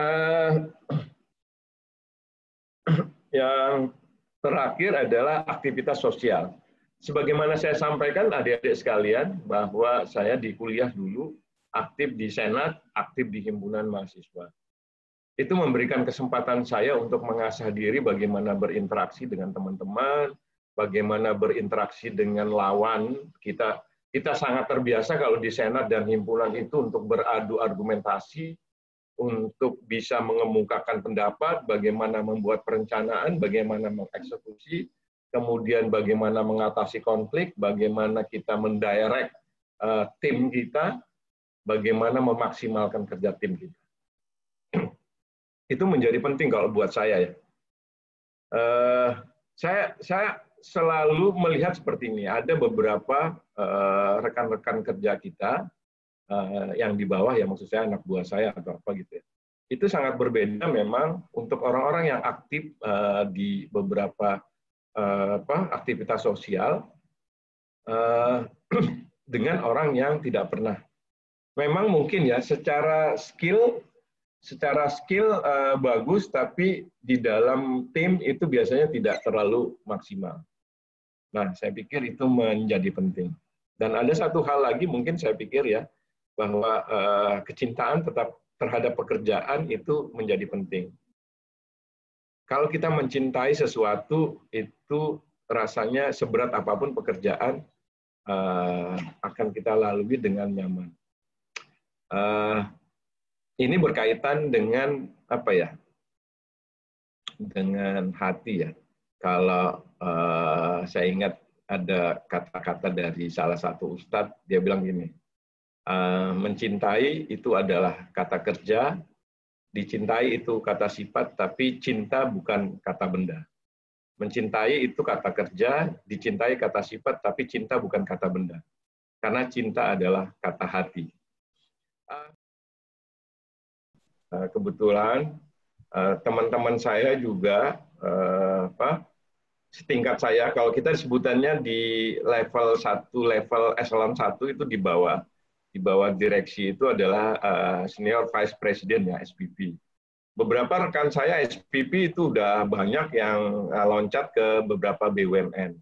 yang terakhir adalah aktivitas sosial. Sebagaimana saya sampaikan adik-adik sekalian, bahwa saya di kuliah dulu aktif di Senat, aktif di himpunan mahasiswa. Itu memberikan kesempatan saya untuk mengasah diri bagaimana berinteraksi dengan teman-teman, bagaimana berinteraksi dengan lawan kita. Kita sangat terbiasa kalau di Senat dan himpunan itu untuk beradu argumentasi, untuk bisa mengemukakan pendapat, bagaimana membuat perencanaan, bagaimana mengeksekusi, kemudian bagaimana mengatasi konflik, bagaimana kita mendirect tim kita, bagaimana memaksimalkan kerja tim kita. Itu menjadi penting kalau buat saya ya. Saya selalu melihat seperti ini. Ada beberapa rekan-rekan kerja kita yang di bawah, ya maksud saya anak buah saya atau apa gitu ya. Itu sangat berbeda memang untuk orang-orang yang aktif di beberapa aktivitas sosial dengan orang yang tidak pernah. Memang mungkin ya secara skill bagus, tapi di dalam tim itu biasanya tidak terlalu maksimal. Nah, saya pikir itu menjadi penting. Dan ada satu hal lagi mungkin saya pikir ya, bahwa kecintaan tetap terhadap pekerjaan itu menjadi penting. Kalau kita mencintai sesuatu, itu rasanya seberat apapun pekerjaan akan kita lalui dengan nyaman. Ini berkaitan dengan apa ya? Dengan hati ya. Kalau saya ingat ada kata-kata dari salah satu ustadz, dia bilang gini, mencintai itu adalah kata kerja, dicintai itu kata sifat, tapi cinta bukan kata benda. Mencintai itu kata kerja, dicintai kata sifat, tapi cinta bukan kata benda. Karena cinta adalah kata hati. Kebetulan teman-teman saya juga setingkat saya, kalau kita sebutannya di level 1, level eselon 1 itu di bawah direksi itu adalah senior vice president ya, SVP. Beberapa rekan saya SVP itu udah banyak yang loncat ke beberapa BUMN.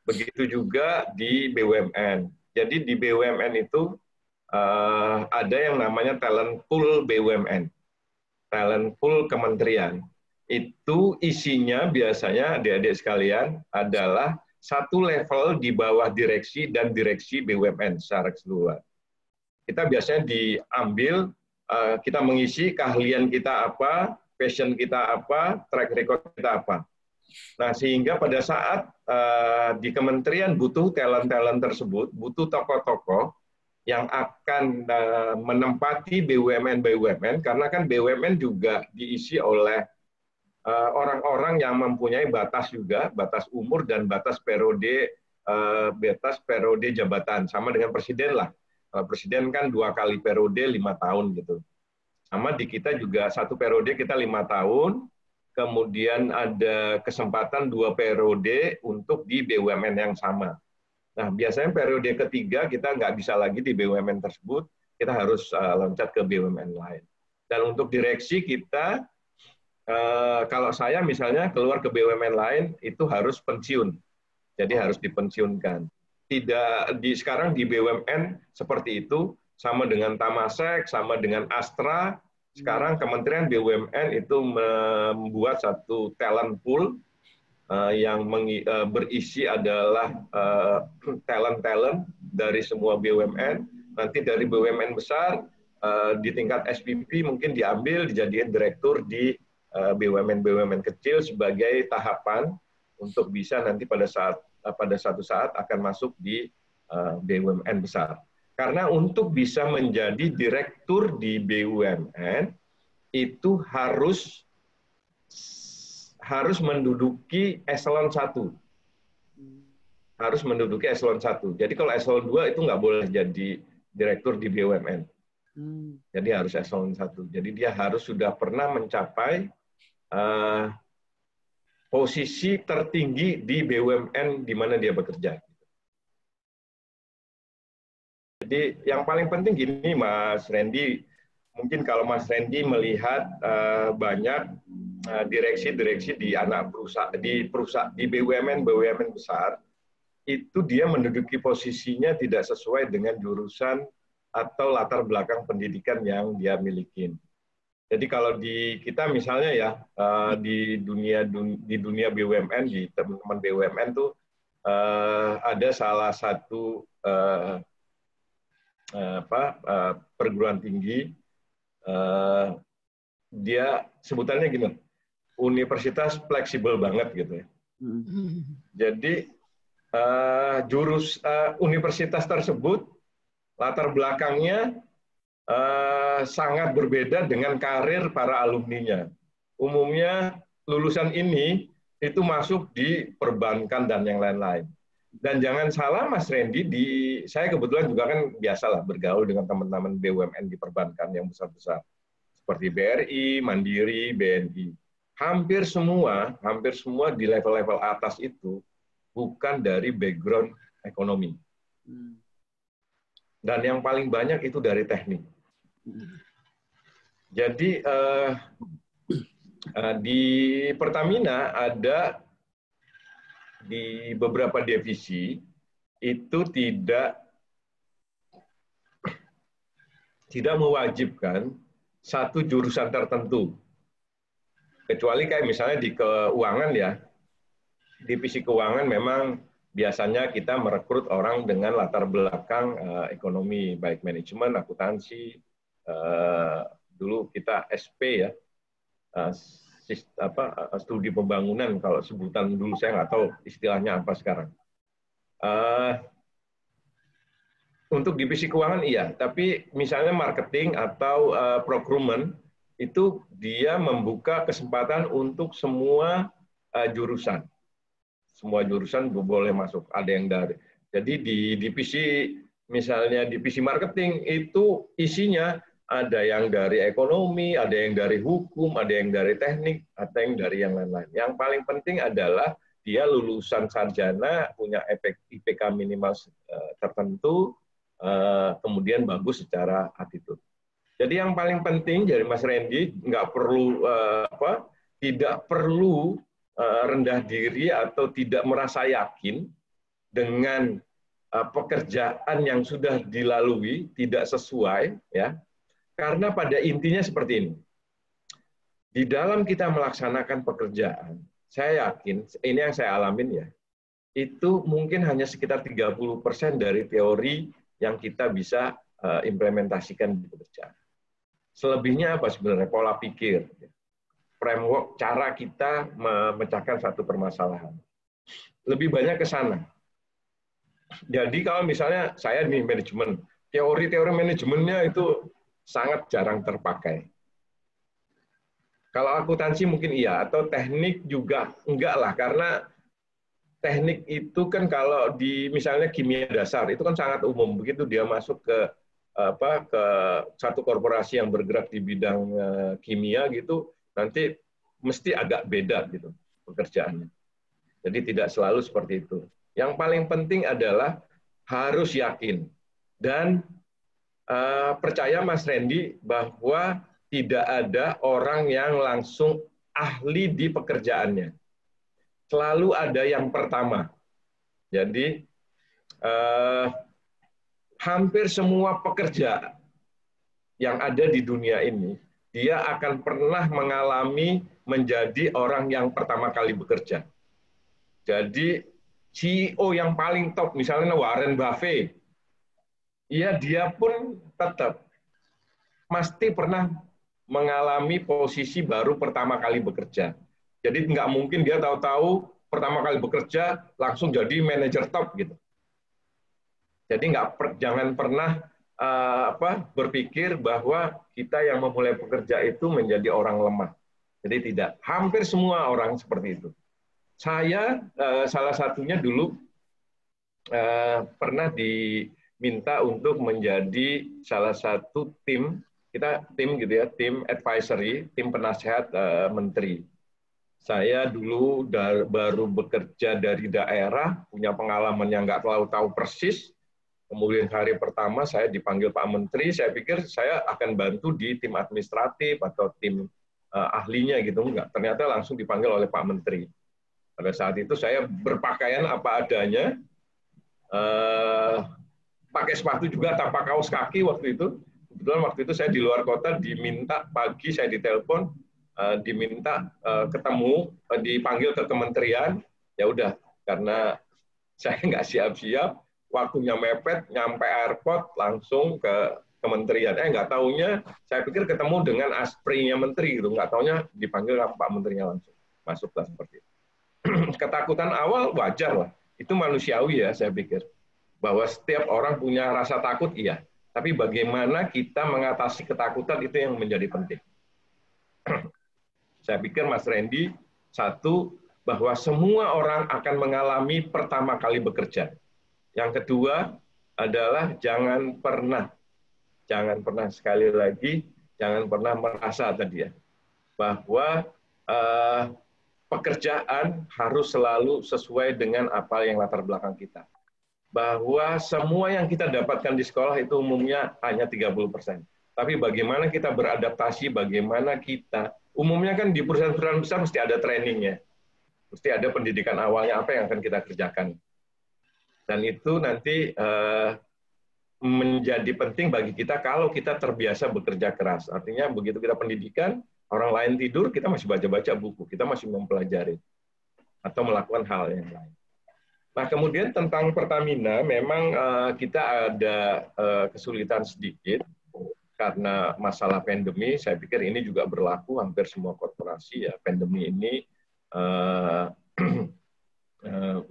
Begitu juga di BUMN. Jadi di BUMN itu ada yang namanya talent pool BUMN. Talent pool kementerian. Itu isinya biasanya adik-adik sekalian adalah satu level di bawah direksi dan direksi BUMN secara keseluruhan. Kita biasanya diambil, kita mengisi keahlian kita apa, passion kita apa, track record kita apa. Nah, sehingga pada saat di kementerian butuh talent-talent tersebut, butuh tokoh-tokoh yang akan menempati BUMN, karena kan BUMN juga diisi oleh orang-orang yang mempunyai batas juga, batas umur dan batas periode jabatan, sama dengan presiden lah. Presiden kan 2 kali periode 5 tahun gitu. Sama di kita juga 1 periode kita 5 tahun, kemudian ada kesempatan 2 periode untuk di BUMN yang sama. Nah, biasanya periode ketiga kita nggak bisa lagi di BUMN tersebut, kita harus loncat ke BUMN lain. Dan untuk direksi kita, kalau saya misalnya keluar ke BUMN lain, itu harus pensiun. Jadi harus dipensiunkan. Sekarang di BUMN seperti itu, sama dengan Tamasek, sama dengan Astra, sekarang Kementerian BUMN itu membuat satu talent pool, yang berisi adalah talent-talent dari semua BUMN. Nanti dari BUMN besar, di tingkat SVP mungkin diambil, dijadikan direktur di BUMN-BUMN kecil sebagai tahapan untuk bisa nanti pada suatu saat akan masuk di BUMN besar. Karena untuk bisa menjadi direktur di BUMN, itu harus menduduki eselon 1. Harus menduduki eselon 1. Jadi kalau eselon 2 itu nggak boleh jadi direktur di BUMN. Jadi harus eselon 1. Jadi dia harus sudah pernah mencapai posisi tertinggi di BUMN di mana dia bekerja. Jadi yang paling penting gini Mas Randy, mungkin kalau Mas Randy melihat banyak direksi-direksi di anak perusahaan, di BUMN besar, itu dia menduduki posisinya tidak sesuai dengan jurusan atau latar belakang pendidikan yang dia miliki. Jadi kalau di kita misalnya ya di dunia BUMN, di teman-teman BUMN tuh ada salah satu perguruan tinggi, dia sebutannya gini, universitas fleksibel banget gitu ya. Jadi universitas tersebut latar belakangnya sangat berbeda dengan karir para alumninya. Umumnya lulusan ini itu masuk di perbankan dan yang lain-lain. Dan jangan salah Mas Randy, saya kebetulan juga kan biasalah bergaul dengan teman-teman BUMN di perbankan yang besar-besar. Seperti BRI, Mandiri, BNI. Hampir semua di level-level atas itu bukan dari background ekonomi. Dan yang paling banyak itu dari teknik. Jadi di Pertamina ada di beberapa divisi itu tidak mewajibkan satu jurusan tertentu. Kecuali kayak misalnya di keuangan ya, divisi keuangan memang biasanya kita merekrut orang dengan latar belakang ekonomi, baik manajemen, akuntansi, dulu kita SP ya, studi pembangunan, kalau sebutan dulu saya nggak tahu istilahnya apa sekarang. Untuk divisi keuangan iya, tapi misalnya marketing atau procurement itu dia membuka kesempatan untuk semua jurusan. Semua jurusan boleh masuk, ada yang dari. Jadi di divisi misalnya divisi marketing itu isinya ada yang dari ekonomi, ada yang dari hukum, ada yang dari teknik, ada yang dari yang lain-lain. Yang paling penting adalah dia lulusan sarjana, punya IPK minimal tertentu, kemudian bagus secara attitude. Jadi yang paling penting dari Mas Randy, tidak perlu rendah diri atau tidak merasa yakin dengan pekerjaan yang sudah dilalui tidak sesuai, ya. Karena pada intinya seperti ini. Di dalam kita melaksanakan pekerjaan, saya yakin, ini yang saya alamin ya, itu mungkin hanya sekitar 30% dari teori yang kita bisa implementasikan di pekerjaan. Selebihnya apa sebenarnya? Pola pikir, framework, cara kita memecahkan satu permasalahan. Lebih banyak ke sana. Jadi kalau misalnya saya di manajemen, teori-teori manajemennya itu sangat jarang terpakai. Kalau akuntansi mungkin iya, atau teknik juga enggak lah, karena teknik itu kan kalau di misalnya kimia dasar itu kan sangat umum. Begitu dia masuk ke satu korporasi yang bergerak di bidang kimia gitu, nanti mesti agak beda gitu pekerjaannya. Jadi tidak selalu seperti itu. Yang paling penting adalah harus yakin dan percaya Mas Randy bahwa tidak ada orang yang langsung ahli di pekerjaannya. Selalu ada yang pertama. Jadi hampir semua pekerja yang ada di dunia ini, dia akan pernah mengalami menjadi orang yang pertama kali bekerja. Jadi CEO yang paling top, misalnya Warren Buffett, ya dia pun tetap pasti pernah mengalami posisi baru pertama kali bekerja. Jadi nggak mungkin dia tahu-tahu pertama kali bekerja langsung jadi manajer top gitu. Jadi jangan pernah berpikir bahwa kita yang memulai bekerja itu menjadi orang lemah. Jadi tidak. Hampir semua orang seperti itu. Saya salah satunya dulu pernah diminta untuk menjadi salah satu tim tim advisory, tim penasehat menteri. Saya dulu baru bekerja dari daerah, punya pengalaman yang nggak terlalu tahu persis. Kemudian hari pertama saya dipanggil Pak Menteri, saya pikir saya akan bantu di tim administratif atau tim ahlinya gitu, enggak. Ternyata langsung dipanggil oleh Pak Menteri. Pada saat itu saya berpakaian apa adanya, pakai sepatu juga tanpa kaos kaki waktu itu. Kebetulan waktu itu saya di luar kota, diminta pagi saya ditelepon, diminta ketemu, dipanggil ke kementerian. Ya udah, karena Saya nggak siap-siap, waktunya mepet, nyampe airport langsung ke kementerian. Nggak taunya, saya pikir ketemu dengan asprinya menteri gitu, nggak taunya dipanggil Pak Menterinya langsung. Masuklah seperti itu. Ketakutan awal wajar lah, itu manusiawi ya saya pikir. Bahwa setiap orang punya rasa takut, iya. Tapi bagaimana kita mengatasi ketakutan itu yang menjadi penting. Saya pikir Mas Randy, satu, bahwa semua orang akan mengalami pertama kali bekerja. Yang kedua adalah jangan pernah sekali lagi, jangan pernah merasa tadi ya, bahwa pekerjaan harus selalu sesuai dengan apa yang latar belakang kita. Bahwa semua yang kita dapatkan di sekolah itu umumnya hanya 30%. Tapi bagaimana kita beradaptasi, bagaimana kita, umumnya kan di perusahaan-perusahaan besar mesti ada trainingnya. Mesti ada pendidikan awalnya apa yang akan kita kerjakan. Dan itu nanti menjadi penting bagi kita kalau kita terbiasa bekerja keras. Artinya begitu kita pendidikan, orang lain tidur, kita masih baca-baca buku, kita masih mempelajari atau melakukan hal yang lain. Nah, kemudian tentang Pertamina, memang kita ada kesulitan sedikit karena masalah pandemi. Saya pikir ini juga berlaku hampir semua korporasi ya. Pandemi ini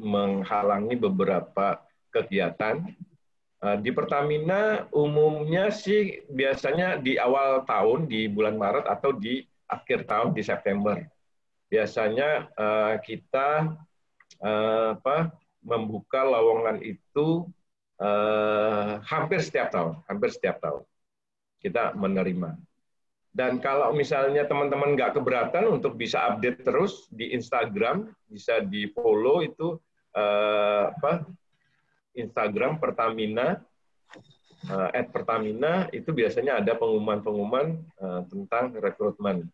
menghalangi beberapa kegiatan. Di Pertamina umumnya sih biasanya di awal tahun, di bulan Maret atau di akhir tahun, di September. Biasanya kita membuka lowongan itu hampir setiap tahun kita menerima. Dan kalau misalnya teman-teman nggak keberatan untuk bisa update terus di Instagram, bisa di follow itu Instagram Pertamina, @Pertamina, itu biasanya ada pengumuman-pengumuman tentang rekrutmen.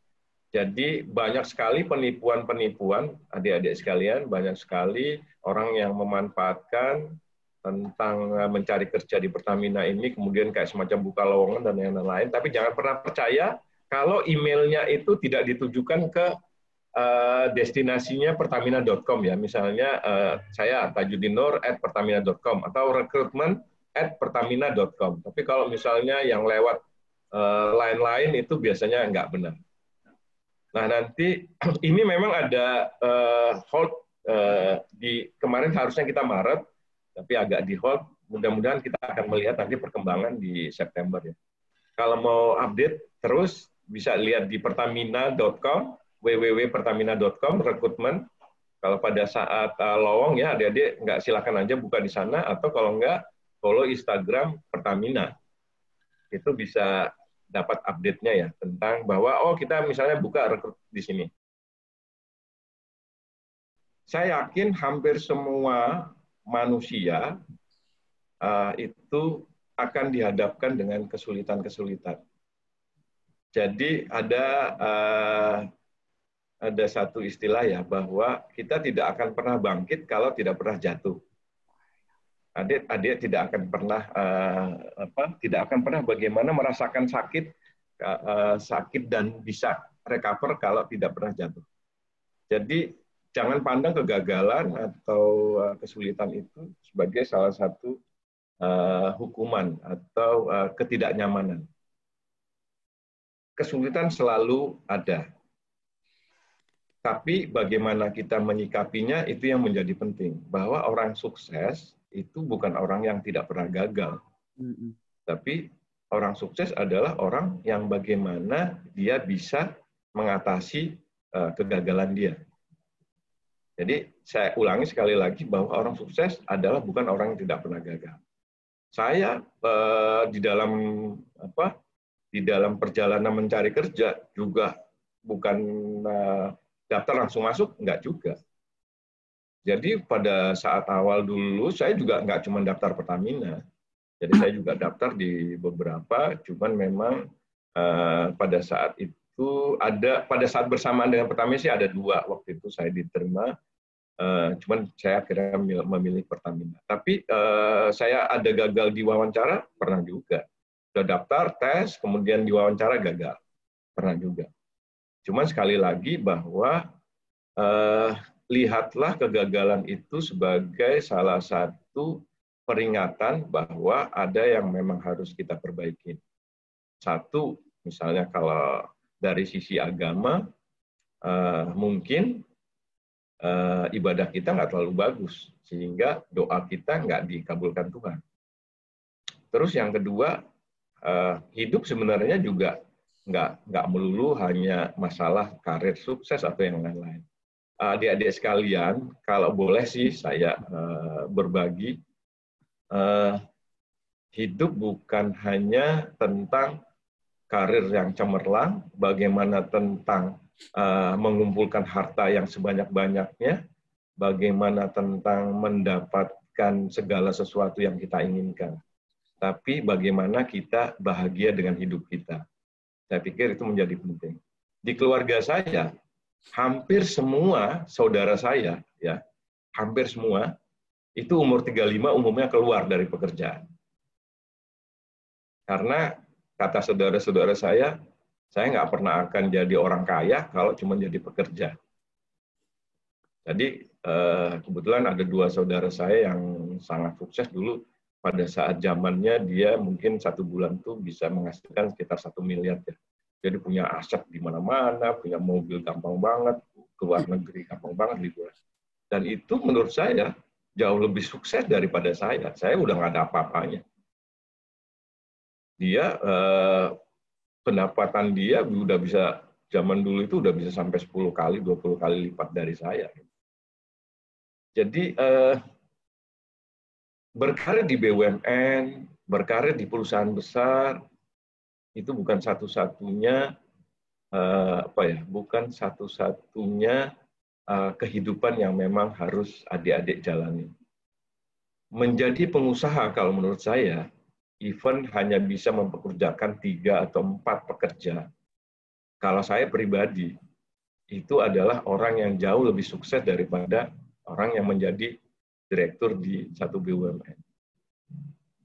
Jadi banyak sekali penipuan-penipuan, adik-adik sekalian, banyak sekali orang yang memanfaatkan tentang mencari kerja di Pertamina ini, kemudian kayak semacam buka lowongan dan lain-lain. Tapi jangan pernah percaya kalau emailnya itu tidak ditujukan ke destinasinya pertamina.com ya. Misalnya saya Tajudinur @pertamina.com atau recruitment@pertamina.com. Tapi kalau misalnya yang lewat lain-lain itu biasanya nggak benar. Nah, nanti ini memang ada hold di kemarin harusnya kita Maret, tapi agak di hold. Mudah-mudahan kita akan melihat nanti perkembangan di September ya. Kalau mau update terus bisa lihat di pertamina.com, www.pertamina.com, rekrutmen. Kalau pada saat lowong ya adik-adik nggak silakan aja buka di sana, atau kalau nggak follow Instagram Pertamina. Itu bisa dapat update-nya ya tentang bahwa kita misalnya buka rekrut di sini. Saya yakin hampir semua manusia itu akan dihadapkan dengan kesulitan-kesulitan. Jadi ada satu istilah ya, bahwa kita tidak akan pernah bangkit kalau tidak pernah jatuh. Adik tidak akan pernah bagaimana merasakan sakit dan bisa recover kalau tidak pernah jatuh. Jadi jangan pandang kegagalan atau kesulitan itu sebagai salah satu hukuman atau ketidaknyamanan. Kesulitan selalu ada. Tapi bagaimana kita menyikapinya itu yang menjadi penting. Bahwa orang sukses itu bukan orang yang tidak pernah gagal. Tapi orang sukses adalah orang yang bagaimana dia bisa mengatasi kegagalan dia. Jadi saya ulangi sekali lagi bahwa orang sukses adalah bukan orang yang tidak pernah gagal. Saya di dalam perjalanan mencari kerja juga bukan daftar langsung masuk, enggak juga. Jadi pada saat awal dulu saya juga enggak cuma daftar Pertamina. Jadi saya juga daftar di beberapa, cuman memang pada saat itu pada saat bersamaan dengan Pertamina sih ada 2 waktu itu saya diterima. Cuman saya akhirnya memilih Pertamina. Tapi saya ada gagal di wawancara, pernah juga. Sudah daftar, tes, kemudian diwawancara gagal. Pernah juga. Cuman sekali lagi bahwa lihatlah kegagalan itu sebagai salah satu peringatan bahwa ada yang memang harus kita perbaiki. Satu, misalnya kalau dari sisi agama, mungkin ibadah kita nggak terlalu bagus, sehingga doa kita nggak dikabulkan Tuhan. Terus yang kedua, hidup sebenarnya juga nggak melulu hanya masalah karir sukses atau yang lain-lain. Adik-adik sekalian, kalau boleh sih saya berbagi, hidup bukan hanya tentang karir yang cemerlang, bagaimana tentang mengumpulkan harta yang sebanyak-banyaknya, bagaimana tentang mendapatkan segala sesuatu yang kita inginkan. Tapi bagaimana kita bahagia dengan hidup kita. Saya pikir itu menjadi penting. Di keluarga saya, hampir semua saudara saya, ya, hampir semua, itu umur 35 umumnya keluar dari pekerjaan. Karena kata saudara-saudara saya nggak pernah akan jadi orang kaya kalau cuma jadi pekerja. Jadi kebetulan ada dua saudara saya yang sangat sukses dulu. Pada saat zamannya dia mungkin 1 bulan tuh bisa menghasilkan sekitar 1 miliar. Ya. Jadi punya aset di mana-mana, punya mobil gampang banget, keluar negeri gampang banget liburan. Dan itu menurut saya jauh lebih sukses daripada saya. Saya udah nggak ada apa-apanya. Dia pendapatan dia udah bisa, zaman dulu itu udah bisa sampai 10 kali, 20 kali lipat dari saya. Jadi berkarir di BUMN, berkarir di perusahaan besar, itu bukan satu-satunya bukan satu-satunya kehidupan yang memang harus adik-adik jalani. Menjadi pengusaha kalau menurut saya, even hanya bisa mempekerjakan 3 atau 4 pekerja. Kalau saya pribadi, itu adalah orang yang jauh lebih sukses daripada orang yang menjadi direktur di satu BUMN.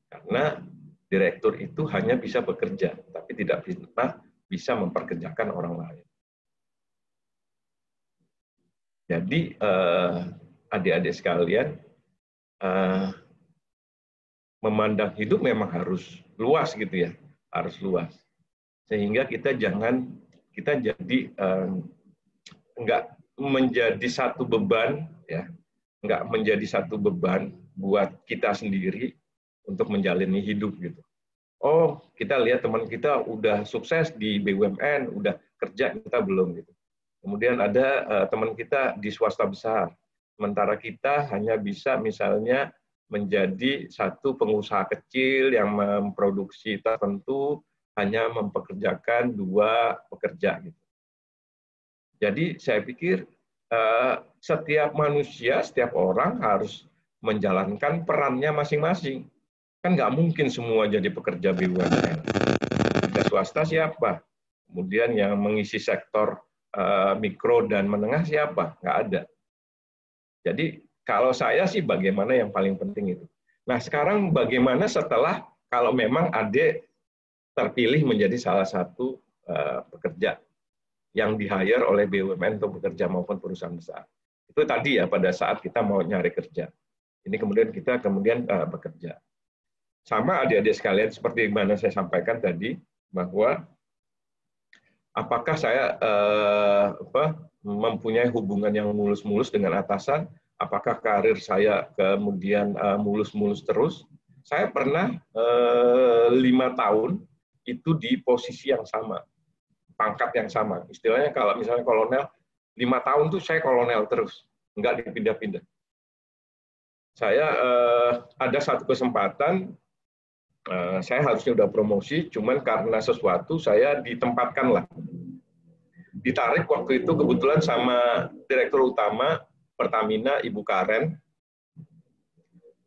Karena direktur itu hanya bisa bekerja, tapi tidak bisa memperkerjakan orang lain. Jadi adik-adik sekalian, memandang hidup memang harus luas gitu ya, harus luas. Sehingga kita jadi nggak menjadi satu beban ya. Nggak menjadi satu beban buat kita sendiri untuk menjalani hidup gitu. Oh, kita lihat teman kita udah sukses di BUMN, udah kerja, kita belum gitu. Kemudian ada teman kita di swasta besar, sementara kita hanya bisa misalnya menjadi satu pengusaha kecil yang memproduksi tertentu, hanya mempekerjakan 2 pekerja gitu. Jadi saya pikir setiap manusia, setiap orang harus menjalankan perannya masing-masing. Kan nggak mungkin semua jadi pekerja BUMN. Pekerja swasta siapa? Kemudian yang mengisi sektor mikro dan menengah siapa? Nggak ada. Jadi kalau saya sih bagaimana yang paling penting itu. Nah sekarang bagaimana setelah kalau memang adik terpilih menjadi salah satu pekerja yang di-hire oleh BUMN untuk bekerja maupun perusahaan besar. Itu tadi ya pada saat kita mau nyari kerja. Ini kemudian kita bekerja. Sama adik-adik sekalian seperti mana saya sampaikan tadi bahwa apakah saya mempunyai hubungan yang mulus-mulus dengan atasan, apakah karir saya kemudian mulus-mulus terus. Saya pernah 5 tahun itu di posisi yang sama. Pangkat yang sama. Istilahnya kalau misalnya kolonel, 5 tahun tuh saya kolonel terus, nggak dipindah-pindah. Saya ada satu kesempatan, saya harusnya udah promosi, cuman karena sesuatu saya ditempatkan lah. Ditarik waktu itu kebetulan sama Direktur Utama Pertamina, Ibu Karen,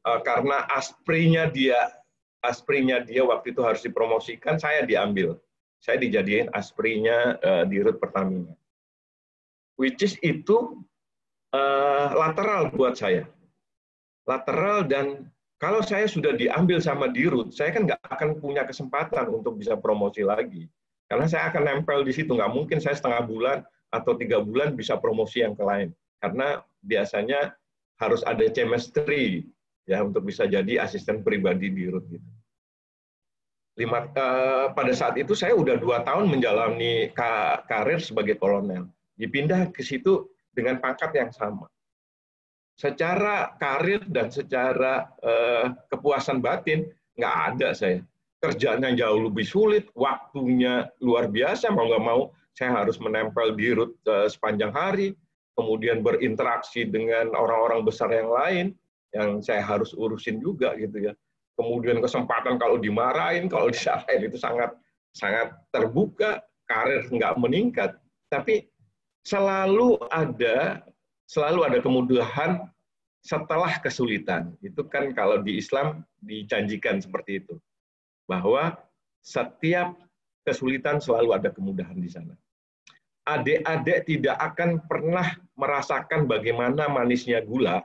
karena asprinya dia waktu itu harus dipromosikan, saya diambil. Saya dijadiin asprinya di Rut Pertamina. Which is itu lateral buat saya. Lateral, dan kalau saya sudah diambil sama Dirut, saya kan nggak akan punya kesempatan untuk bisa promosi lagi. Karena saya akan nempel di situ. Nggak mungkin saya setengah bulan atau 3 bulan bisa promosi yang ke lain. karena biasanya harus ada chemistry ya untuk bisa jadi asisten pribadi di Rut gitu. Pada saat itu saya udah 2 tahun menjalani karir sebagai kolonel. Dipindah ke situ dengan pangkat yang sama. Secara karir dan secara kepuasan batin, nggak ada saya. Kerjanya jauh lebih sulit, waktunya luar biasa, mau nggak mau saya harus menempel di Rut sepanjang hari, kemudian berinteraksi dengan orang-orang besar yang lain, yang saya harus urusin juga gitu ya. Kemudian kesempatan kalau dimarahin, kalau disalahin itu sangat terbuka, karir nggak meningkat, tapi selalu ada kemudahan setelah kesulitan. Itu kan kalau di Islam dijanjikan seperti itu, bahwa setiap kesulitan selalu ada kemudahan di sana. Adik-adik tidak akan pernah merasakan bagaimana manisnya gula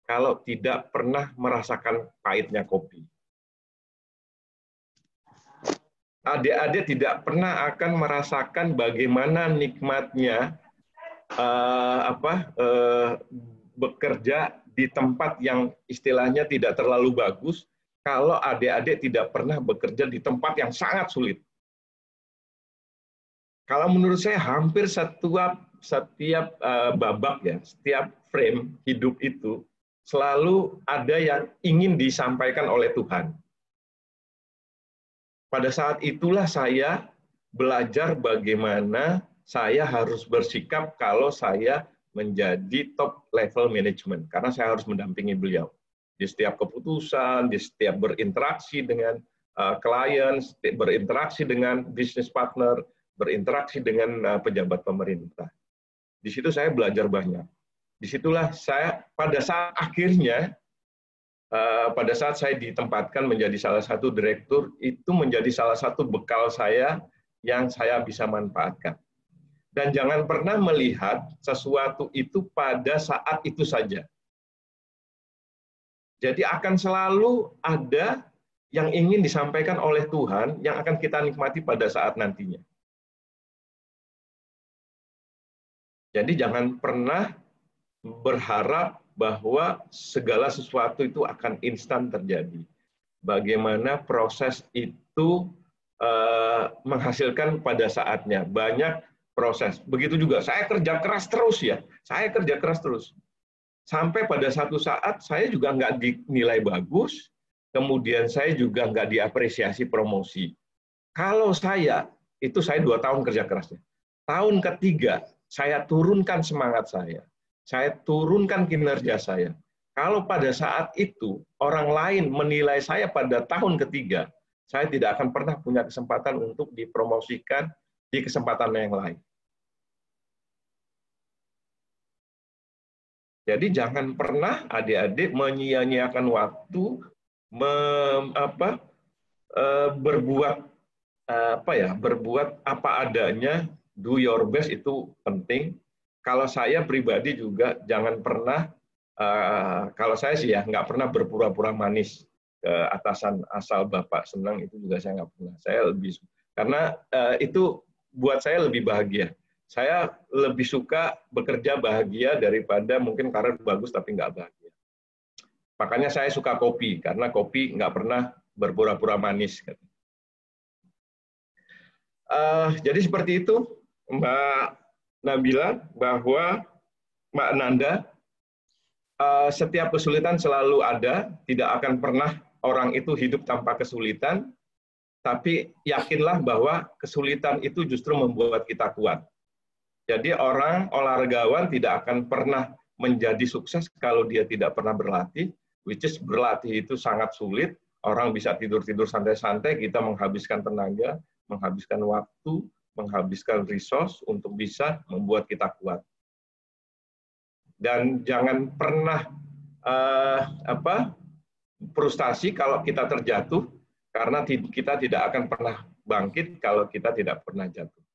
kalau tidak pernah merasakan pahitnya kopi. Adik-adik tidak pernah akan merasakan bagaimana nikmatnya bekerja di tempat yang istilahnya tidak terlalu bagus kalau adik-adik tidak pernah bekerja di tempat yang sangat sulit. Kalau menurut saya hampir setiap babak ya, setiap frame hidup itu selalu ada yang ingin disampaikan oleh Tuhan. Pada saat itulah saya belajar bagaimana saya harus bersikap kalau saya menjadi top level management, karena saya harus mendampingi beliau di setiap keputusan, di setiap berinteraksi dengan klien, berinteraksi dengan bisnis partner, berinteraksi dengan pejabat pemerintah. Di situ saya belajar banyak. Disitulah saya pada saat akhirnya, pada saat saya ditempatkan menjadi salah satu direktur, itu menjadi salah satu bekal saya yang saya bisa manfaatkan. Dan jangan pernah melihat sesuatu itu pada saat itu saja. Jadi akan selalu ada yang ingin disampaikan oleh Tuhan yang akan kita nikmati pada saat nantinya. Jadi jangan pernah berharap bahwa segala sesuatu itu akan instan terjadi. Bagaimana proses itu menghasilkan pada saatnya. Banyak proses. Begitu juga, saya kerja keras terus ya. Saya kerja keras terus. Sampai pada satu saat saya juga nggak dinilai bagus, kemudian saya juga nggak diapresiasi promosi. Kalau saya 2 tahun kerja kerasnya. Tahun ketiga, saya turunkan semangat saya turunkan kinerja saya. Kalau pada saat itu orang lain menilai saya pada tahun ketiga, saya tidak akan pernah punya kesempatan untuk dipromosikan di kesempatan yang lain. Jadi jangan pernah adik-adik menyia-nyiakan waktu, berbuat apa adanya, do your best itu penting. Kalau saya pribadi juga jangan pernah, kalau saya sih ya nggak pernah berpura-pura manis ke atasan asal bapak senang, itu juga saya nggak pernah. Saya lebih karena itu buat saya lebih bahagia. Saya lebih suka bekerja bahagia daripada mungkin karir bagus tapi nggak bahagia. Makanya saya suka kopi, karena kopi nggak pernah berpura-pura manis. Jadi seperti itu, Mbak Nabila, bahwa Mbak Nanda, setiap kesulitan selalu ada, tidak akan pernah orang itu hidup tanpa kesulitan, tapi yakinlah bahwa kesulitan itu justru membuat kita kuat. Jadi orang olahragawan tidak akan pernah menjadi sukses kalau dia tidak pernah berlatih, which is berlatih itu sangat sulit, orang bisa tidur-tidur santai-santai, kita menghabiskan tenaga, menghabiskan waktu, menghabiskan resource untuk bisa membuat kita kuat. Dan jangan pernah frustasi kalau kita terjatuh, karena kita tidak akan pernah bangkit kalau kita tidak pernah jatuh.